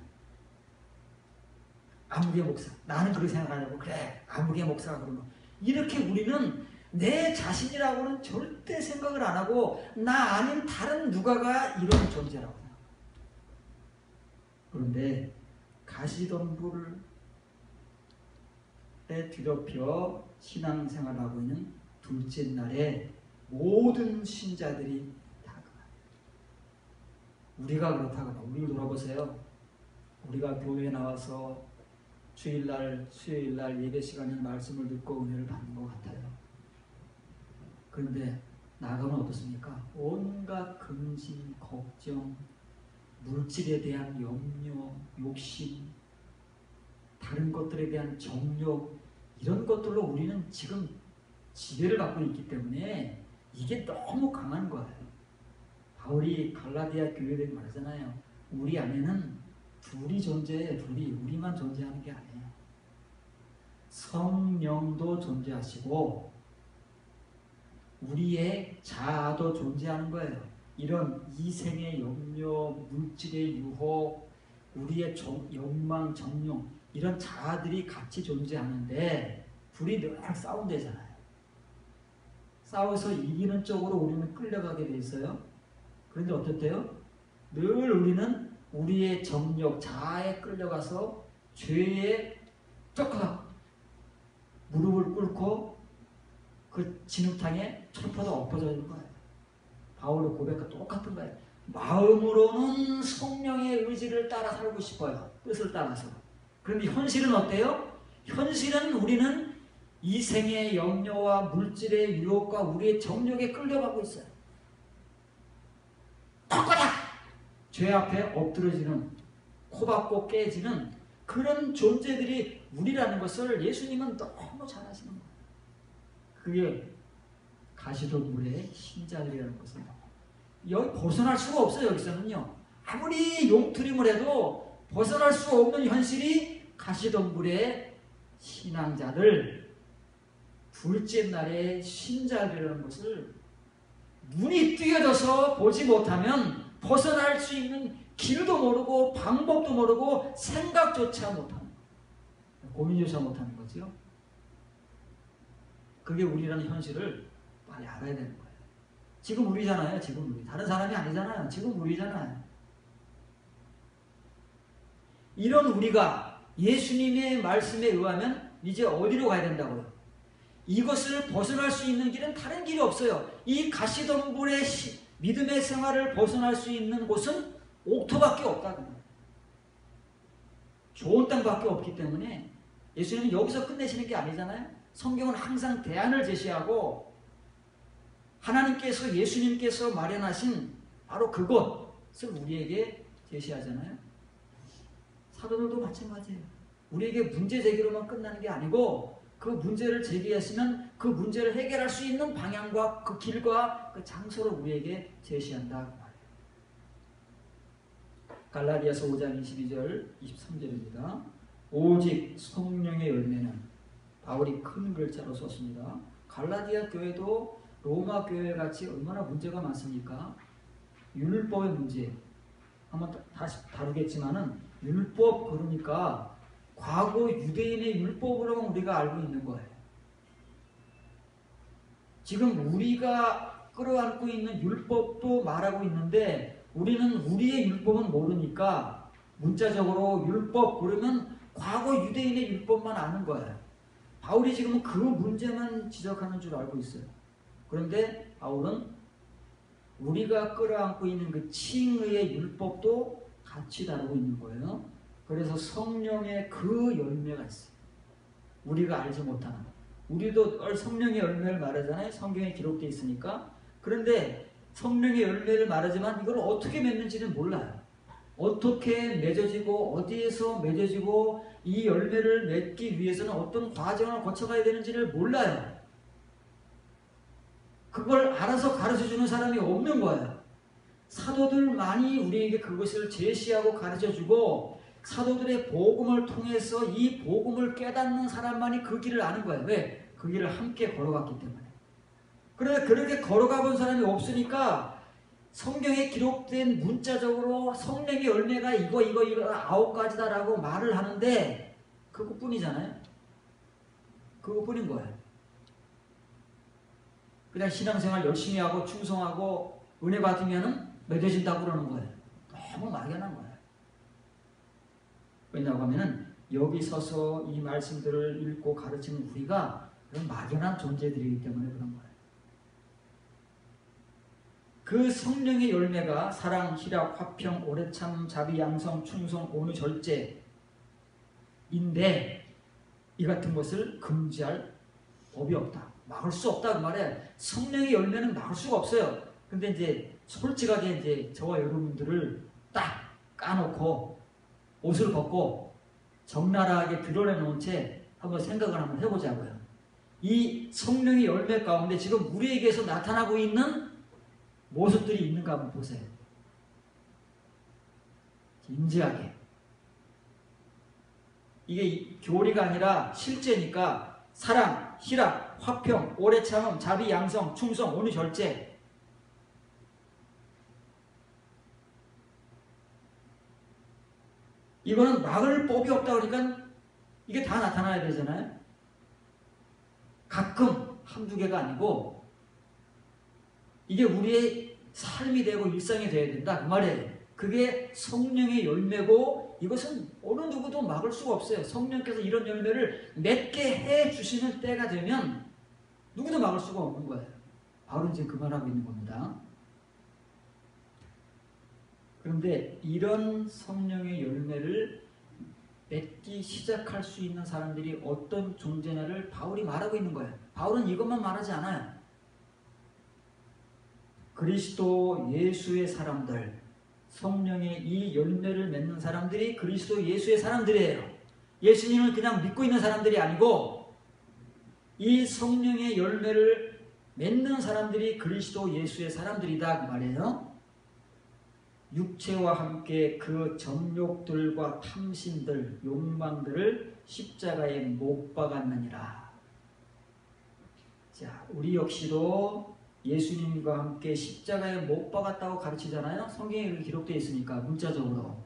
아무개 목사 나는 그렇게 생각하려고 그래 아무개 목사가 그런 거 이렇게 우리는 내 자신이라고는 절대 생각을 안 하고 나 아닌 다른 누가가 이런 존재라고 생각해요. 그런데 가시덤불에 뒤덮여 신앙생활하고 있는 둘째 날에 모든 신자들이 다 우리가 그렇다거나 우리 돌아보세요. 우리가 교회에 나와서 주일날 수요일날 예배 시간에 말씀을 듣고 은혜를 받는 것 같아요. 그런데 나가면 어떻습니까? 온갖 근심, 걱정, 물질에 대한 염려, 욕심, 다른 것들에 대한 정욕 이런 것들로 우리는 지금 지배를 받고 있기 때문에 이게 너무 강한 거예요. 바울이 갈라디아 교회에 말하잖아요. 우리 안에는 둘이 존재해요. 우리만 존재하는 게 아니에요. 성령도 존재하시고 우리의 자아도 존재하는 거예요. 이런 이생의 염려, 물질의 유혹, 우리의 욕망, 정욕 이런 자아들이 같이 존재하는데 둘이 늘 싸운대잖아요. 싸워서 이기는 쪽으로 우리는 끌려가게 돼 있어요. 그런데 어떻대요? 늘 우리는 우리의 정욕, 자아에 끌려가서 죄에 쫓아가 무릎을 꿇고 그 진흙탕에 철퍼도 엎어져 있는 거예요. 바울의 고백과 똑같은 거예요. 마음으로는 성령의 의지를 따라 살고 싶어요. 뜻을 따라서. 그런데 현실은 어때요? 현실은 우리는 이생의 염려와 물질의 유혹과 우리의 정욕에 끌려가고 있어요. 똑같아! 죄 앞에 엎드러지는 코박고 깨지는 그런 존재들이 우리라는 것을 예수님은 너무 잘 아시는 거예요. 그게 가시덤불의 신자들이라는 것은 여기 벗어날 수가 없어요. 여기서는요. 아무리 용트림을 해도 벗어날 수 없는 현실이 가시덤불의 신앙자들 둘째 날의 신자들이라는 것을 눈이 뜨여져서 보지 못하면 벗어날 수 있는 길도 모르고 방법도 모르고 생각조차 못하는 거예요. 고민조차 못하는 거죠. 그게 우리라는 현실을 빨리 알아야 되는 거예요. 지금 우리잖아요. 지금 우리. 다른 사람이 아니잖아요. 지금 우리잖아요. 이런 우리가 예수님의 말씀에 의하면 이제 어디로 가야 된다고요? 이것을 벗어날 수 있는 길은 다른 길이 없어요. 이 가시덤불의 믿음의 생활을 벗어날 수 있는 곳은 옥토밖에 없다고. 좋은 땅밖에 없기 때문에 예수님은 여기서 끝내시는 게 아니잖아요. 성경은 항상 대안을 제시하고 하나님께서 예수님께서 마련하신 바로 그것을 우리에게 제시하잖아요. 사도들도 마찬가지예요. 우리에게 문제 제기로만 끝나는 게 아니고 그 문제를 제기했으면 그 문제를 해결할 수 있는 방향과 그 길과 그 장소를 우리에게 제시한다 그 말이에요. 갈라디아서 5장 22절 23절입니다. 오직 성령의 열매는 바울이 큰 글자로 썼습니다. 갈라디아 교회도 로마 교회 같이 얼마나 문제가 많습니까? 율법의 문제 한번 다시 다루겠지만은 율법 그러니까 과거 유대인의 율법으로만 우리가 알고 있는 거예요. 지금 우리가 끌어안고 있는 율법도 말하고 있는데 우리는 우리의 율법은 모르니까 문자적으로 율법 그러면 과거 유대인의 율법만 아는 거예요. 바울이 지금은 그 문제만 지적하는 줄 알고 있어요. 그런데 바울은 우리가 끌어안고 있는 그 칭의의 율법도 같이 다루고 있는 거예요. 그래서 성령의 그 열매가 있어요. 우리가 알지 못하는. 우리도 성령의 열매를 말하잖아요. 성경에 기록되어 있으니까. 그런데 성령의 열매를 말하지만 이걸 어떻게 맺는지는 몰라요. 어떻게 맺어지고 어디에서 맺어지고 이 열매를 맺기 위해서는 어떤 과정을 거쳐가야 되는지를 몰라요. 그걸 알아서 가르쳐주는 사람이 없는 거예요. 사도들만이 우리에게 그것을 제시하고 가르쳐주고 사도들의 복음을 통해서 이 복음을 깨닫는 사람만이 그 길을 아는 거예요. 왜? 그 길을 함께 걸어갔기 때문에. 그런데 그렇게 걸어가 본 사람이 없으니까 성경에 기록된 문자적으로 성령의 열매가 이거 9가지다라고 말을 하는데 그것뿐이잖아요. 그것뿐인 거예요. 그냥 신앙생활 열심히 하고 충성하고 은혜 받으면 맺어진다고 그러는 거예요. 너무 막연한 거예요. 왜냐고 하면은 여기 서서 이 말씀들을 읽고 가르치는 우리가 그런 막연한 존재들이기 때문에 그런 거예요. 그 성령의 열매가 사랑, 희락, 화평, 오래참, 자비, 양성, 충성, 온유, 절제인데 이 같은 것을 금지할 법이 없다. 막을 수 없다 그 말이에요. 성령의 열매는 막을 수가 없어요. 근데 이제 솔직하게 이제 저와 여러분들을 딱 까놓고 옷을 벗고 적나라하게 드러내 놓은 채 한번 생각을 한번 해보자고요. 이 성령의 열매 가운데 지금 우리에게서 나타나고 있는 모습들이 있는가 한번 보세요. 진지하게. 이게 교리가 아니라 실제니까 사랑, 희락, 화평, 오래 참음, 자비, 양성, 충성, 온유, 절제. 이거는 막을 법이 없다 그러니까 이게 다 나타나야 되잖아요. 가끔 한두 개가 아니고 이게 우리의 삶이 되고 일상이 되어야 된다 그 말이에요. 그게 성령의 열매고 이것은 어느 누구도 막을 수가 없어요. 성령께서 이런 열매를 맺게 해주시는 때가 되면 누구도 막을 수가 없는 거예요. 바울은 지금 그 말하고 있는 겁니다. 그런데 이런 성령의 열매를 맺기 시작할 수 있는 사람들이 어떤 존재냐를 바울이 말하고 있는 거예요. 바울은 이것만 말하지 않아요. 그리스도 예수의 사람들, 성령의 이 열매를 맺는 사람들이 그리스도 예수의 사람들이에요. 예수님을 그냥 믿고 있는 사람들이 아니고 이 성령의 열매를 맺는 사람들이 그리스도 예수의 사람들이다 그 말이에요. 육체와 함께 그 정욕들과 탐심들, 욕망들을 십자가에 못 박았느니라. 자, 우리 역시도 예수님과 함께 십자가에 못 박았다고 가르치잖아요. 성경에 기록되어 있으니까 문자적으로.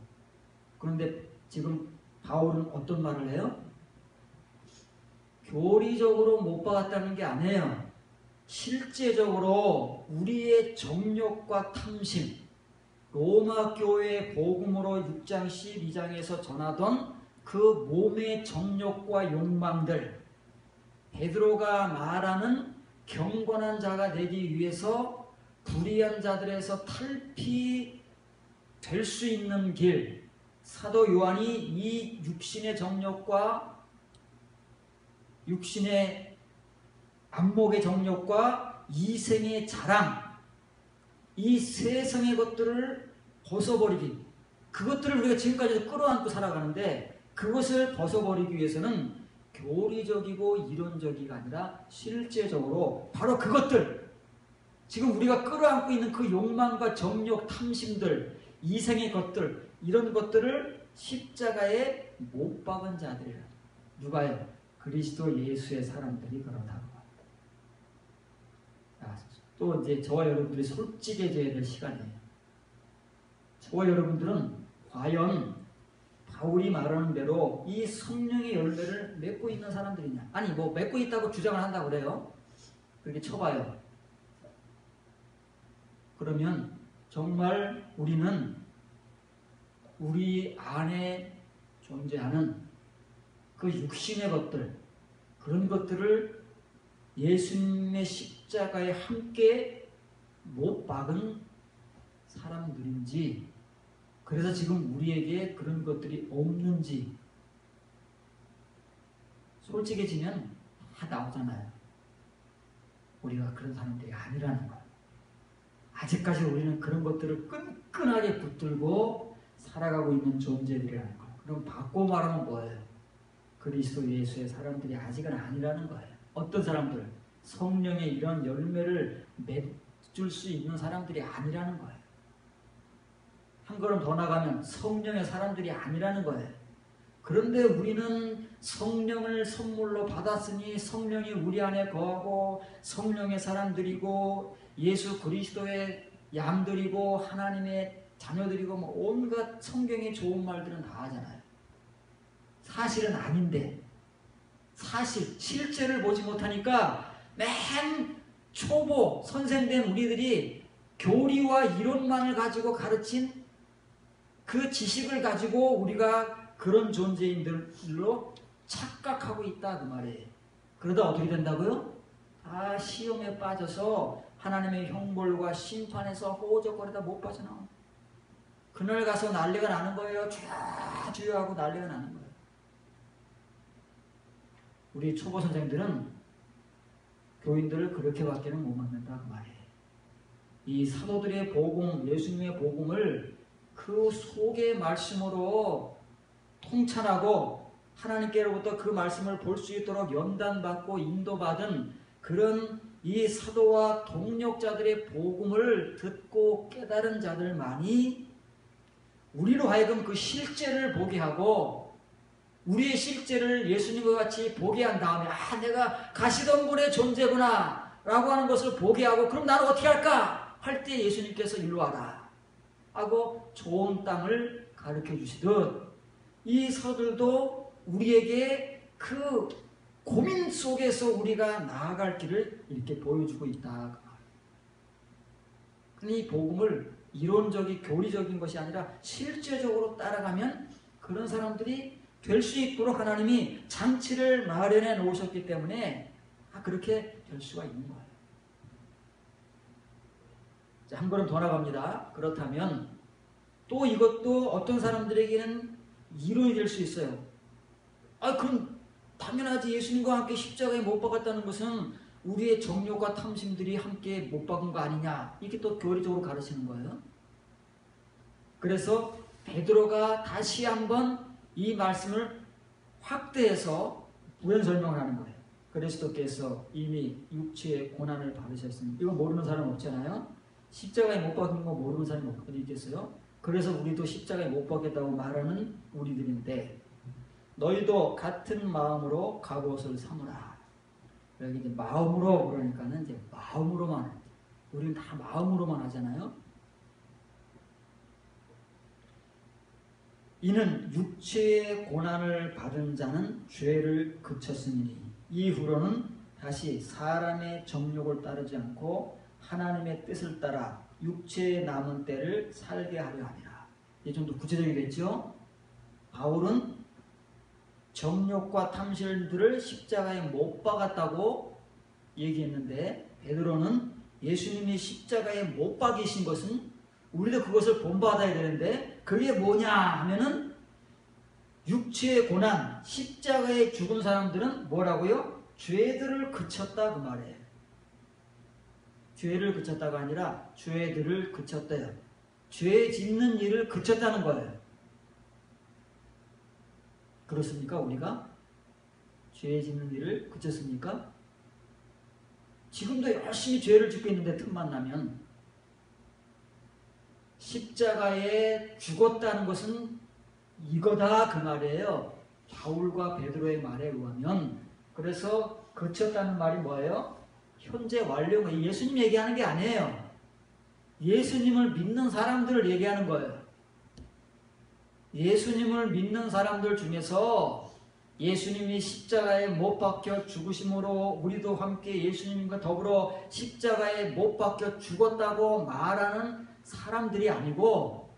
그런데 지금 바울은 어떤 말을 해요? 교리적으로 못 박았다는 게 아니에요. 실제적으로 우리의 정욕과 탐심 로마 교회의 복음으로 6장 12장에서 전하던 그 몸의 정욕과 욕망들, 베드로가 말하는 경건한 자가 되기 위해서 불의한 자들에서 탈피될 수 있는 길, 사도 요한이 이 육신의 정욕과 육신의 안목의 정욕과 이생의 자랑, 이 세상의 것들을 벗어버리기, 그것들을 우리가 지금까지도 끌어안고 살아가는데 그것을 벗어버리기 위해서는 교리적이고 이론적이가 아니라 실제적으로 바로 그것들, 지금 우리가 끌어안고 있는 그 욕망과 정욕, 탐심들, 이생의 것들, 이런 것들을 십자가에 못 박은 자들이라. 누가요? 그리스도 예수의 사람들이 그렇다고. 또 이제 저와 여러분들이 솔직해져야 될 시간이에요. 저와 여러분들은 과연 바울이 말하는 대로 이 성령의 열매를 맺고 있는 사람들이냐? 아니 뭐 맺고 있다고 주장을 한다고 그래요. 그렇게 쳐봐요. 그러면 정말 우리는 우리 안에 존재하는 그 육신의 것들, 그런 것들을 예수님의 십자가에 함께 못 박은 사람들인지, 그래서 지금 우리에게 그런 것들이 없는지 솔직해지면 다 나오잖아요. 우리가 그런 사람들이 아니라는 거. 아직까지 우리는 그런 것들을 끈끈하게 붙들고 살아가고 있는 존재들이라는 거. 그럼 바꿔 말하면 뭐예요? 그리스도 예수의 사람들이 아직은 아니라는 거예요. 어떤 사람들? 성령의 이런 열매를 맺을 수 있는 사람들이 아니라는 거예요. 한 걸음 더 나가면 성령의 사람들이 아니라는 거예요. 그런데 우리는 성령을 선물로 받았으니 성령이 우리 안에 거하고 성령의 사람들이고 예수 그리스도의 양들이고 하나님의 자녀들이고 뭐 온갖 성경의 좋은 말들은 다 하잖아요. 사실은 아닌데, 사실 실제를 보지 못하니까 맨 초보 선생된 우리들이 교리와 이론만을 가지고 가르친 그 지식을 가지고 우리가 그런 존재인들로 착각하고 있다 그 말이에요. 그러다 어떻게 된다고요? 다 시험에 빠져서 하나님의 형벌과 심판에서 호적거리다 못 빠져나와. 그날 가서 난리가 나는 거예요. 주야 주야 하고 난리가 나는 거예요. 우리 초보 선생들은 교인들을 그렇게밖에는 못 만든다 그 말이에요. 이 사도들의 복음, 예수님의 복음을 그 속의 말씀으로 통찰하고 하나님께로부터 그 말씀을 볼 수 있도록 연단받고 인도받은 그런 이 사도와 동력자들의 복음을 듣고 깨달은 자들만이 우리로 하여금 그 실제를 보게 하고 우리의 실제를 예수님과 같이 보게 한 다음에 내가 가시덤불의 존재구나 라고 하는 것을 보게 하고 그럼 나는 어떻게 할까? 할 때 예수님께서 일로 와라 하고 좋은 땅을 가르쳐 주시듯 이 사도들도 우리에게 그 고민 속에서 우리가 나아갈 길을 이렇게 보여주고 있다. 이 복음을 이론적인 교리적인 것이 아니라 실제적으로 따라가면 그런 사람들이 될 수 있도록 하나님이 장치를 마련해 놓으셨기 때문에 그렇게 될 수가 있는 거예요. 자, 한 걸음 더 나갑니다. 그렇다면 또 이것도 어떤 사람들에게는 이론이 될 수 있어요. 그럼 당연하지. 예수님과 함께 십자가에 못 박았다는 것은 우리의 정욕과 탐심들이 함께 못 박은 거 아니냐. 이렇게 또 교리적으로 가르치는 거예요. 그래서 베드로가 다시 한번 이 말씀을 확대해서 부연 설명을 하는 거예요. 그리스도께서 이미 육체의 고난을 받으셨으니 이거 모르는 사람 없잖아요. 십자가에 못 박은 거 모르는 사람이 어디 있겠어요? 그래서 우리도 십자가에 못 박겠다고 말하는 우리들인데 너희도 같은 마음으로 갑옷을 삼으라. 여기 이제 마음으로 그러니까는 이제 마음으로만 우리는 다 마음으로만 하잖아요. 이는 육체의 고난을 받은 자는 죄를 그쳤으니 이후로는 다시 사람의 정욕을 따르지 않고 하나님의 뜻을 따라 육체의 남은 때를 살게 하려 함이라. 이게 좀 더 구체적이겠죠? 바울은 정욕과 탐실들을 십자가에 못 박았다고 얘기했는데, 베드로는 예수님이 십자가에 못 박이신 것은 우리도 그것을 본받아야 되는데, 그게 뭐냐 하면은 육체의 고난, 십자가에 죽은 사람들은 뭐라고요? 죄들을 그쳤다 그 말이에요. 죄를 그쳤다가 아니라 죄들을 그쳤대요. 죄 짓는 일을 그쳤다는 거예요. 그렇습니까? 우리가 죄 짓는 일을 그쳤습니까? 지금도 열심히 죄를 짓고 있는데 틈만 나면, 십자가에 죽었다는 것은 이거다 그 말이에요. 바울과 베드로의 말에 의하면. 그래서 그쳤다는 말이 뭐예요? 현재 완료. 예수님 얘기하는 게 아니에요. 예수님을 믿는 사람들을 얘기하는 거예요. 예수님을 믿는 사람들 중에서 예수님이 십자가에 못 박혀 죽으심으로 우리도 함께 예수님과 더불어 십자가에 못 박혀 죽었다고 말하는 사람들이 아니고,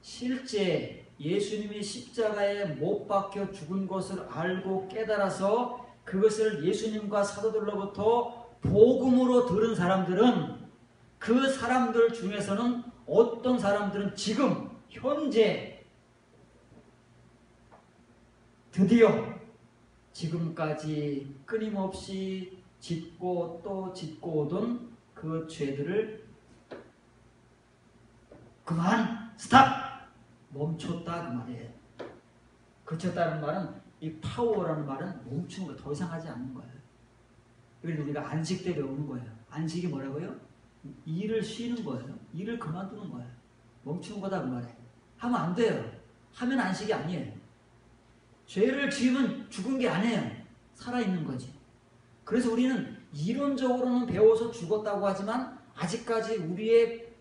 실제 예수님이 십자가에 못 박혀 죽은 것을 알고 깨달아서 그것을 예수님과 사도들로부터 복음으로 들은 사람들은, 그 사람들 중에서는 어떤 사람들은 지금 현재 드디어 지금까지 끊임없이 짓고 또 짓고 오던 그 죄들을 그만, 스탑! 멈췄다 그 말이에요. 그쳤다는 말은, 이 파워라는 말은 멈추는 거, 더 이상 하지 않는 거예요. 그래서 우리가 안식 때 배우는 거예요. 안식이 뭐라고요? 일을 쉬는 거예요. 일을 그만두는 거예요. 멈추는 거다 그 말이에요. 하면 안 돼요. 하면 안식이 아니에요. 죄를 지으면 죽은 게 아니에요. 살아있는 거지. 그래서 우리는 이론적으로는 배워서 죽었다고 하지만, 아직까지 우리의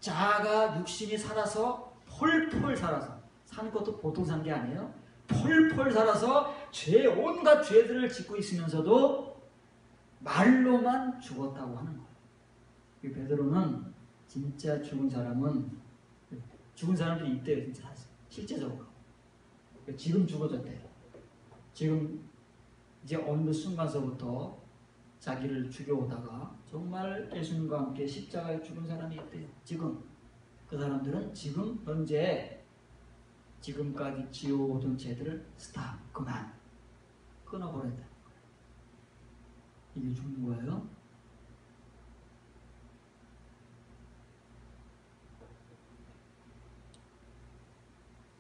자아가, 육신이 살아서 펄펄 살아서, 사는 것도 보통 산 게 아니에요. 펄펄 살아서 온갖 죄들을 짓고 있으면서도 말로만 죽었다고 하는 거예요. 이 베드로는 진짜 죽은 사람들이 있대요. 진짜 실제적으로. 지금 죽어졌대요. 지금 이제 어느 순간서부터 자기를 죽여오다가 정말 예수님과 함께 십자가에 죽은 사람이 있대요. 지금 그 사람들은 지금 현재 지금까지 지어오던 죄들을 스탑, 그만 끊어버려야 돼. 이게 죽는 거예요.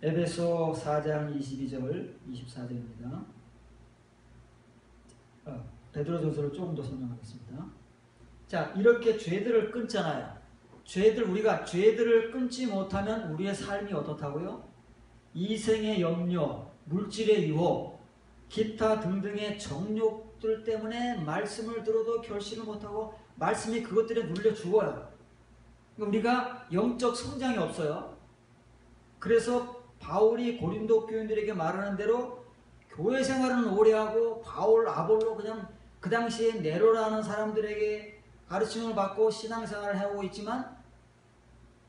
에베소 4장 22절 24절입니다. 베드로전서를 조금 더 설명하겠습니다. 자, 이렇게 죄들을 끊잖아요. 우리가 죄들을 끊지 못하면 우리의 삶이 어떻다고요? 이생의 염려, 물질의 유혹, 기타 등등의 정욕들 때문에 말씀을 들어도 결실을 못하고 말씀이 그것들에 눌려 죽어요. 우리가 영적 성장이 없어요. 그래서 바울이 고린도 교인들에게 말하는 대로 교회 생활은 오래 하고 바울, 아볼로 그냥 그 당시에 네로라는 사람들에게 가르침을 받고 신앙생활을 해오고 있지만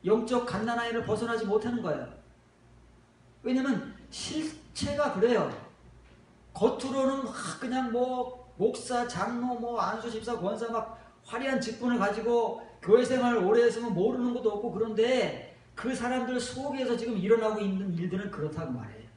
영적 갓난아이를 벗어나지 못하는 거예요. 왜냐면 실체가 그래요. 겉으로는 그냥 뭐 목사, 장로, 뭐 안수, 집사, 권사 막 화려한 직분을 가지고 교회 생활을 오래 했으면 모르는 것도 없고, 그런데 그 사람들 속에서 지금 일어나고 있는 일들은 그렇다고 말해요.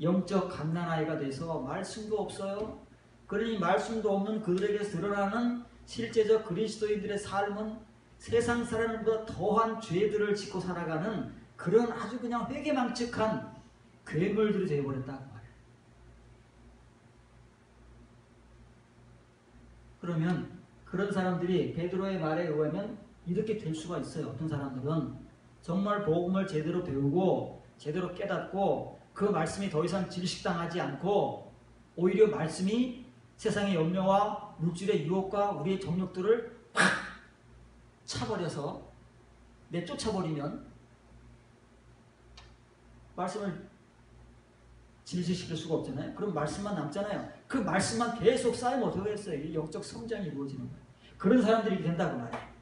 영적 갓난아이가 돼서 말씀도 없어요. 그러니 말씀도 없는 그들에게서 드러나는 실제적 그리스도인들의 삶은 세상 사람들보다 더한 죄들을 짓고 살아가는 그런 아주 그냥 회개망측한 괴물들이 되어버렸다고 말해요. 그러면 그런 사람들이 베드로의 말에 의하면 이렇게 될 수가 있어요. 어떤 사람들은 정말 복음을 제대로 배우고 제대로 깨닫고 그 말씀이 더 이상 질식당하지 않고 오히려 말씀이 세상의 염려와 물질의 유혹과 우리의 정욕들을 팍 차버려서 내쫓아버리면 말씀을 질식시킬 수가 없잖아요. 그럼 말씀만 남잖아요. 그 말씀만 계속 쌓이면 어떻게 했어요? 영적 성장이 이루어지는 거예요. 그런 사람들이 된다고 말해요.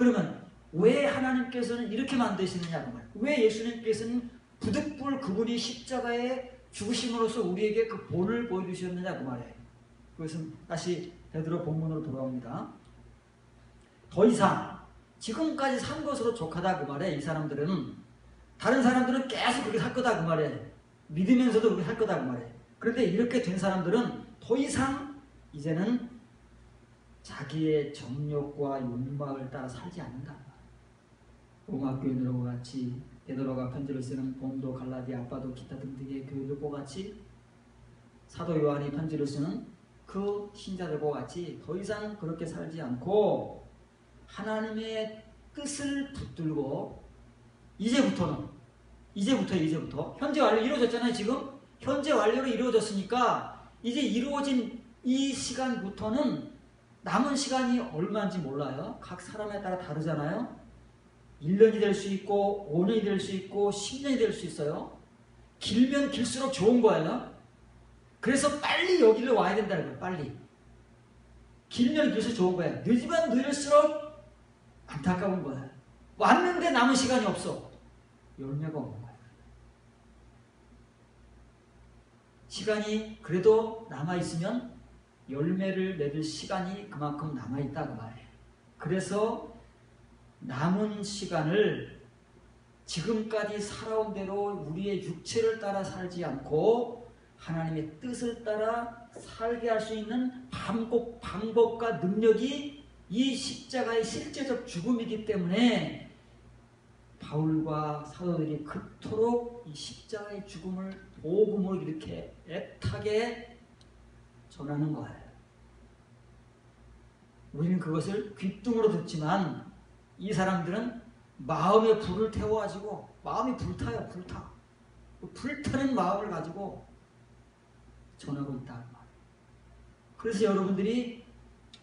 그러면 왜 하나님께서는 이렇게 만드시느냐 그 말이에요. 왜 예수님께서는 부득불 그분이 십자가에 죽으심으로써 우리에게 그 본을 보여주셨느냐 그 말이에요. 그것은 다시 베드로 본문으로 돌아옵니다. 더 이상 지금까지 산 것으로 족하다 그 말이에요. 이 사람들은 다른 사람들은 계속 그렇게 살 거다 그 말이에요. 믿으면서도 그렇게 살 거다 그 말이에요. 그런데 이렇게 된 사람들은 더 이상 이제는 자기의 정욕과 욕망을 따라 살지 않는다. 로마 교인들과 같이 베드로가 편지를 쓰는 본도, 갈라디아, 아빠도, 기타 등등의 교회들과 같이 사도 요한이 편지를 쓰는 그 신자들과 같이 더 이상 그렇게 살지 않고 하나님의 뜻을 붙들고 이제부터 현재 완료 이루어졌잖아요. 지금 현재 완료로 이루어졌으니까 이제 이루어진 이 시간부터는 남은 시간이 얼마인지 몰라요. 각 사람에 따라 다르잖아요. 1년이 될 수 있고 5년이 될 수 있고 10년이 될 수 있어요. 길면 길수록 좋은 거예요. 그래서 빨리 여기를 와야 된다는 거예요. 빨리. 길면 길수록 좋은 거예요. 늦으면 늦을수록 안타까운 거예요. 왔는데 남은 시간이 없어. 열매가 없는 거예요. 시간이 그래도 남아있으면 열매를 맺을 시간이 그만큼 남아있다 그 말이에요. 그래서 남은 시간을 지금까지 살아온 대로 우리의 육체를 따라 살지 않고 하나님의 뜻을 따라 살게 할 수 있는 방법과 능력이 이 십자가의 실제적 죽음이기 때문에 바울과 사도들이 그토록 이 십자가의 죽음을 복음으로 이렇게 애타게 전하는 거예요. 우리는 그것을 귓등으로 듣지만 이 사람들은 마음에 불을 태워가지고 마음이 불타요. 불타는 마음을 가지고 전하고 있다. 그래서 여러분들이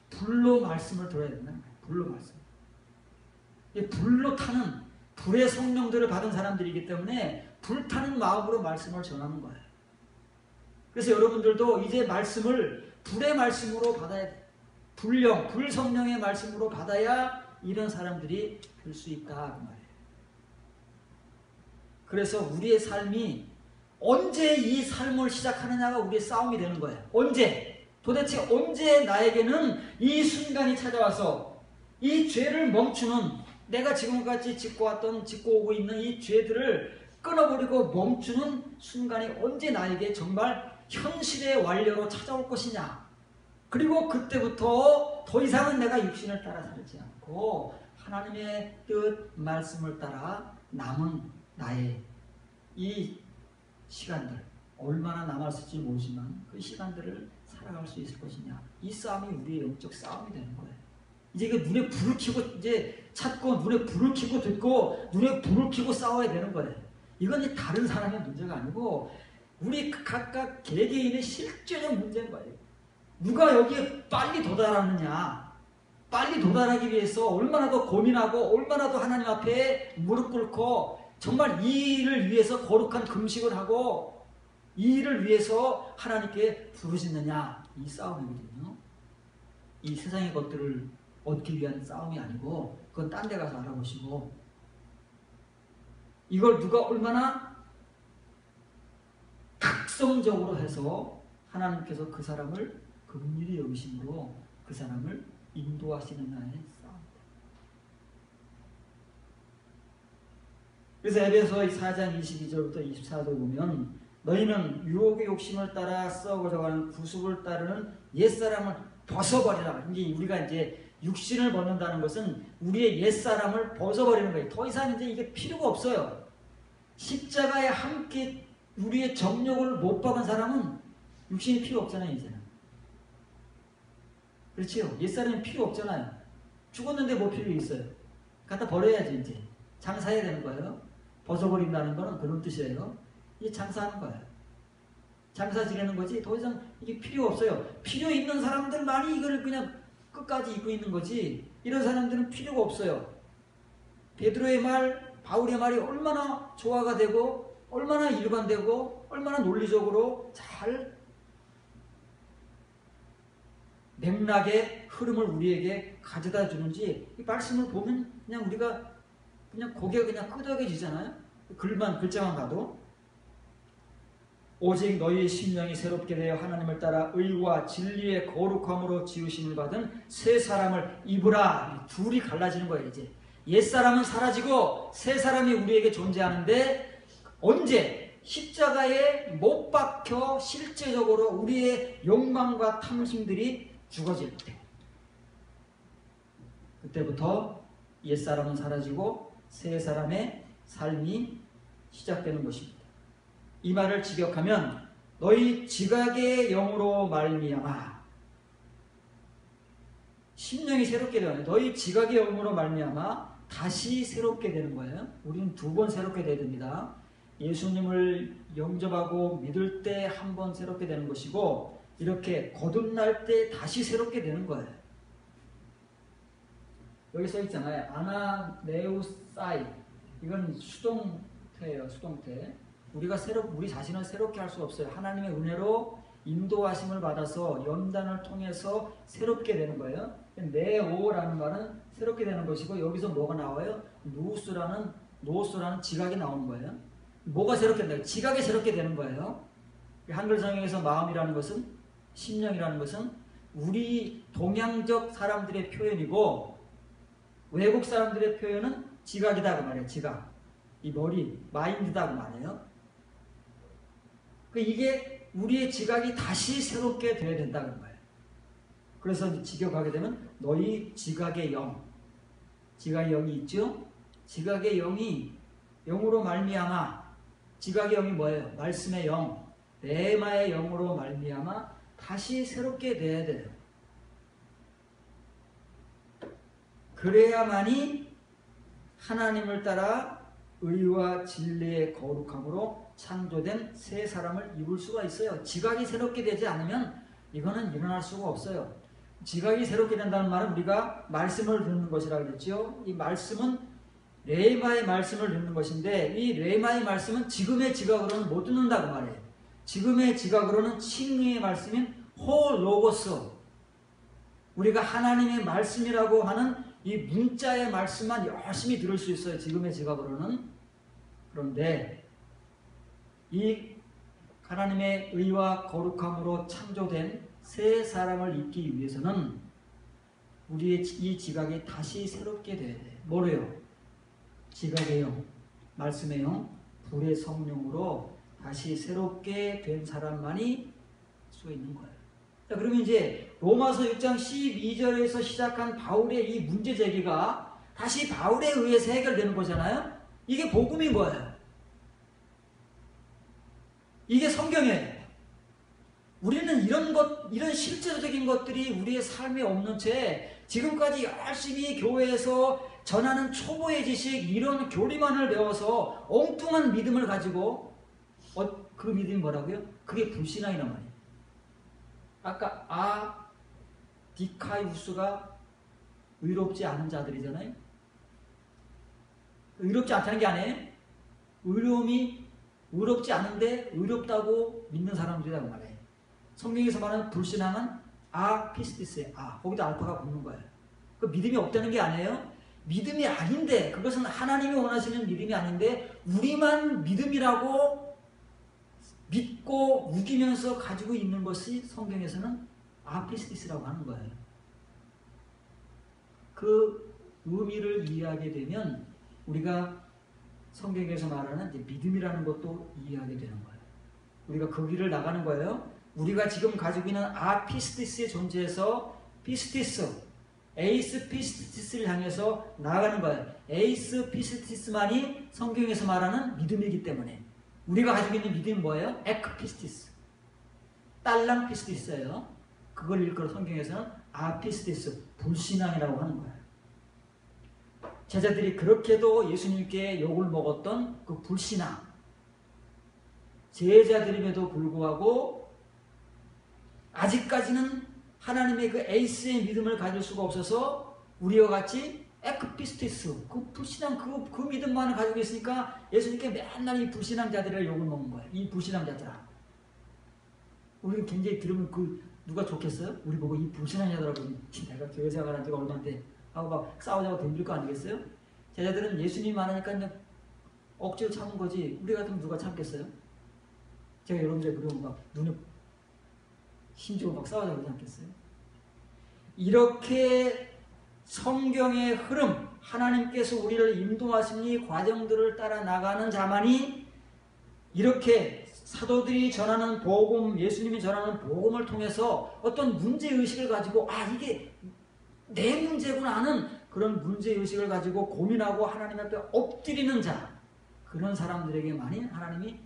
불로 말씀을 들어야 된다는 거예요. 불로 말씀. 불로 타는 불의 성령들을 받은 사람들이기 때문에 불타는 마음으로 말씀을 전하는 거예요. 그래서 여러분들도 이제 말씀을 불의 말씀으로 받아야 돼요. 불령, 불성령의 말씀으로 받아야 이런 사람들이 될 수 있다 그 말이에요. 그래서 우리의 삶이 언제 이 삶을 시작하느냐가 우리의 싸움이 되는 거예요. 도대체 언제 나에게는 이 순간이 찾아와서 이 죄를 멈추는, 내가 지금까지 짓고 오고 있는 이 죄들을 끊어버리고 멈추는 순간이 언제 나에게 정말 현실의 완료로 찾아올 것이냐. 그리고 그때부터 더 이상은 내가 육신을 따라 살지 않고 하나님의 뜻 말씀을 따라 남은 나의 이 시간들, 얼마나 남았을지 모르지만 그 시간들을 살아갈 수 있을 것이냐. 이 싸움이 우리의 영적 싸움이 되는 거예요. 이제 그 눈에 불을 켜고 이제 찾고, 눈에 불을 켜고 듣고, 눈에 불을 켜고 싸워야 되는 거예요. 이건 이제 다른 사람의 문제가 아니고 우리 각각 개개인의 실제적 문제인 거예요. 누가 여기에 빨리 도달하느냐, 빨리 도달하기 위해서 얼마나 더 고민하고 얼마나 더 하나님 앞에 무릎 꿇고 정말 이 일을 위해서 거룩한 금식을 하고 이 일을 위해서 하나님께 부르짖느냐, 이 싸움이거든요. 이 세상의 것들을 얻기 위한 싸움이 아니고 그건 딴 데 가서 알아보시고, 이걸 누가 얼마나 각성적으로 해서 하나님께서 그 사람을 긍휼히 여기심으로 그 사람을 인도하시느냐의 싸움입니다. 그래서 에베소 4장 22절부터 24절 보면 너희는 유혹의 욕심을 따라 썩어져가는 구습을 따르는 옛사람을 벗어버리라. 이게 우리가 이제 육신을 벗는다는 것은 우리의 옛사람을 벗어버리는 거예요. 더 이상 이제 이게 필요가 없어요. 십자가에 함께 우리의 정욕을 못 박은 사람은 육신이 필요 없잖아요, 이제는. 그렇지요? 옛사람이 필요 없잖아요. 죽었는데 뭐 필요 있어요? 갖다 버려야지, 이제. 장사해야 되는 거예요. 벗어버린다는 거는 그런 뜻이에요. 이게 장사하는 거예요. 장사 지내는 거지, 더 이상 이게 필요 없어요. 필요 있는 사람들만이 이걸 그냥 끝까지 입고 있는 거지, 이런 사람들은 필요가 없어요. 베드로의 말, 바울의 말이 얼마나 조화가 되고, 얼마나 일관되고, 얼마나 논리적으로 잘 맥락의 흐름을 우리에게 가져다 주는지 이 말씀을 보면 그냥 우리가 그냥 고개가 그냥 끄덕여지잖아요. 글자만 봐도. 오직 너희 심령이 새롭게 되어 하나님을 따라 의와 진리의 거룩함으로 지으심을 받은 새 사람을 입으라. 둘이 갈라지는 거예요. 이제 옛사람은 사라지고 새 사람이 우리에게 존재하는데 언제? 십자가에 못 박혀 실제적으로 우리의 욕망과 탐심들이 죽어질 때, 그때부터 옛사람은 사라지고 새 사람의 삶이 시작되는 것입니다. 이 말을 직역하면 너희 지각의 영으로 말미암아, 심령이 새롭게 되어요. 너희 지각의 영으로 말미암아 다시 새롭게 되는 거예요. 우리는 2번 새롭게 되어야 됩니다. 예수님을 영접하고 믿을 때 한 번 새롭게 되는 것이고, 이렇게 거듭날 때 다시 새롭게 되는 거예요. 여기 써 있잖아요. 아나네우사이. 이건 수동태예요. 수동태. 우리 자신을 새롭게 할 수 없어요. 하나님의 은혜로 인도하심을 받아서 연단을 통해서 새롭게 되는 거예요. 네오라는 말은 새롭게 되는 것이고, 여기서 뭐가 나와요? 노스라는 지각이 나오는 거예요. 뭐가 새롭게 된다? 지각이 새롭게 되는 거예요. 한글 성경에서 마음이라는 것은, 심령이라는 것은 우리 동양적 사람들의 표현이고, 외국 사람들의 표현은 지각이다 그 말이에요. 지각. 이 머리, 마인드다 그 말이에요. 이게 우리의 지각이 다시 새롭게 되어야 된다는 거예요. 그래서 직역하게 되면 너희 지각의 영, 지각의 영이 있죠? 지각의 영이 영으로 말미암아, 지각의 영이 뭐예요? 말씀의 영, 레마의 영으로 말미암아 다시 새롭게 돼야 돼요. 그래야만이 하나님을 따라 의와 진리의 거룩함으로 창조된 새 사람을 입을 수가 있어요. 지각이 새롭게 되지 않으면 이거는 일어날 수가 없어요. 지각이 새롭게 된다는 말은 우리가 말씀을 듣는 것이라고 그랬죠. 이 말씀은 레마의 말씀을 듣는 것인데, 이 레마의 말씀은 지금의 지각으로는 못 듣는다고 말해요. 지금의 지각으로는 칭의의 말씀인 호로고스, 우리가 하나님의 말씀이라고 하는 이 문자의 말씀만 열심히 들을 수 있어요. 지금의 지각으로는. 그런데 이 하나님의 의와 거룩함으로 창조된 새 사람을 입기 위해서는 우리의 이 지각이 다시 새롭게 돼야 돼요. 뭐래요? 지각의 영, 말씀의 영, 불의 성령으로 다시 새롭게 된 사람만이 수 있는 거예요. 자, 그러면 이제 로마서 6장 12절에서 시작한 바울의 이 문제 제기가 다시 바울에 의해서 해결되는 거잖아요. 이게 복음인 거예요. 이게 성경이에요. 우리는 이런 실제적인 것들이 우리의 삶에 없는 채 지금까지 열심히 교회에서 전하는 초보의 지식, 이런 교리만을 배워서 엉뚱한 믿음을 가지고, 그 믿음이 뭐라고요? 그게 불신앙이란 말이에요. 아까 디카이우스가 의롭지 않은 자들이잖아요. 의롭지 않다는 게 아니에요. 의롭지 않은데 의롭다고 믿는 사람들이라고 말해요. 성경에서 말하는 불신앙은 아피스티스예요. 거기다 알파가 붙는 거예요. 그 믿음이 없다는 게 아니에요. 믿음이 아닌데, 그것은 하나님이 원하시는 믿음이 아닌데 우리만 믿음이라고 믿고 우기면서 가지고 있는 것이 성경에서는 아피스티스라고 하는 거예요. 그 의미를 이해하게 되면 우리가 성경에서 말하는 이제 믿음이라는 것도 이해하게 되는 거예요. 우리가 그 길을 나가는 거예요. 우리가 지금 가지고 있는 아피스티스의 존재에서 에이스 피스티스를 향해서 나아가는 거예요. 에이스 피스티스만이 성경에서 말하는 믿음이기 때문에. 우리가 가지고 있는 믿음이 뭐예요? 에크피스티스, 딸랑 피스티스예요. 그걸 일컬어 성경에서는 아피스티스, 불신앙이라고 하는 거예요. 제자들이 그렇게도 예수님께 욕을 먹었던 그 불신앙, 제자들임에도 불구하고 아직까지는 하나님의 그 에이스의 믿음을 가질 수가 없어서 우리와 같이 에크피스티스, 그 불신앙, 그 믿음만을 가지고 있으니까 예수님께 맨날 이 불신앙자들을 욕을 먹는 거예요. 이 불신앙자들아. 우리는 굉장히 들으면 누가 좋겠어요? 우리 보고 이 불신앙이더라고. 내가 교회 생활한 지가 얼마인데 하고 막 싸우자고 덤빌 거 아니겠어요? 제자들은 예수님이 많으니까 그냥 억지로 참은 거지. 우리 같으면 누가 참겠어요? 제가 여러분들 그러면 막 눈에 힘주고 막 싸우자고 그러지 않겠어요? 이렇게 성경의 흐름, 하나님께서 우리를 인도하신 과정들을 따라 나가는 자만이 이렇게 사도들이 전하는 복음, 예수님이 전하는 복음을 통해서 어떤 문제의식을 가지고 이게 내 문제구나 하는 그런 문제의식을 가지고 고민하고 하나님 앞에 엎드리는 자, 그런 사람들에게만이 하나님이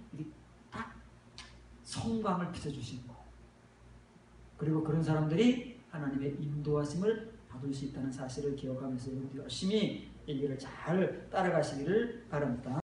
딱 성광을 비춰주시는 거예요. 그리고 그런 사람들이 하나님의 인도하심을 받을 수 있다는 사실을 기억하면서 여러분들 열심히 이 길을 잘 따라가시기를 바랍니다.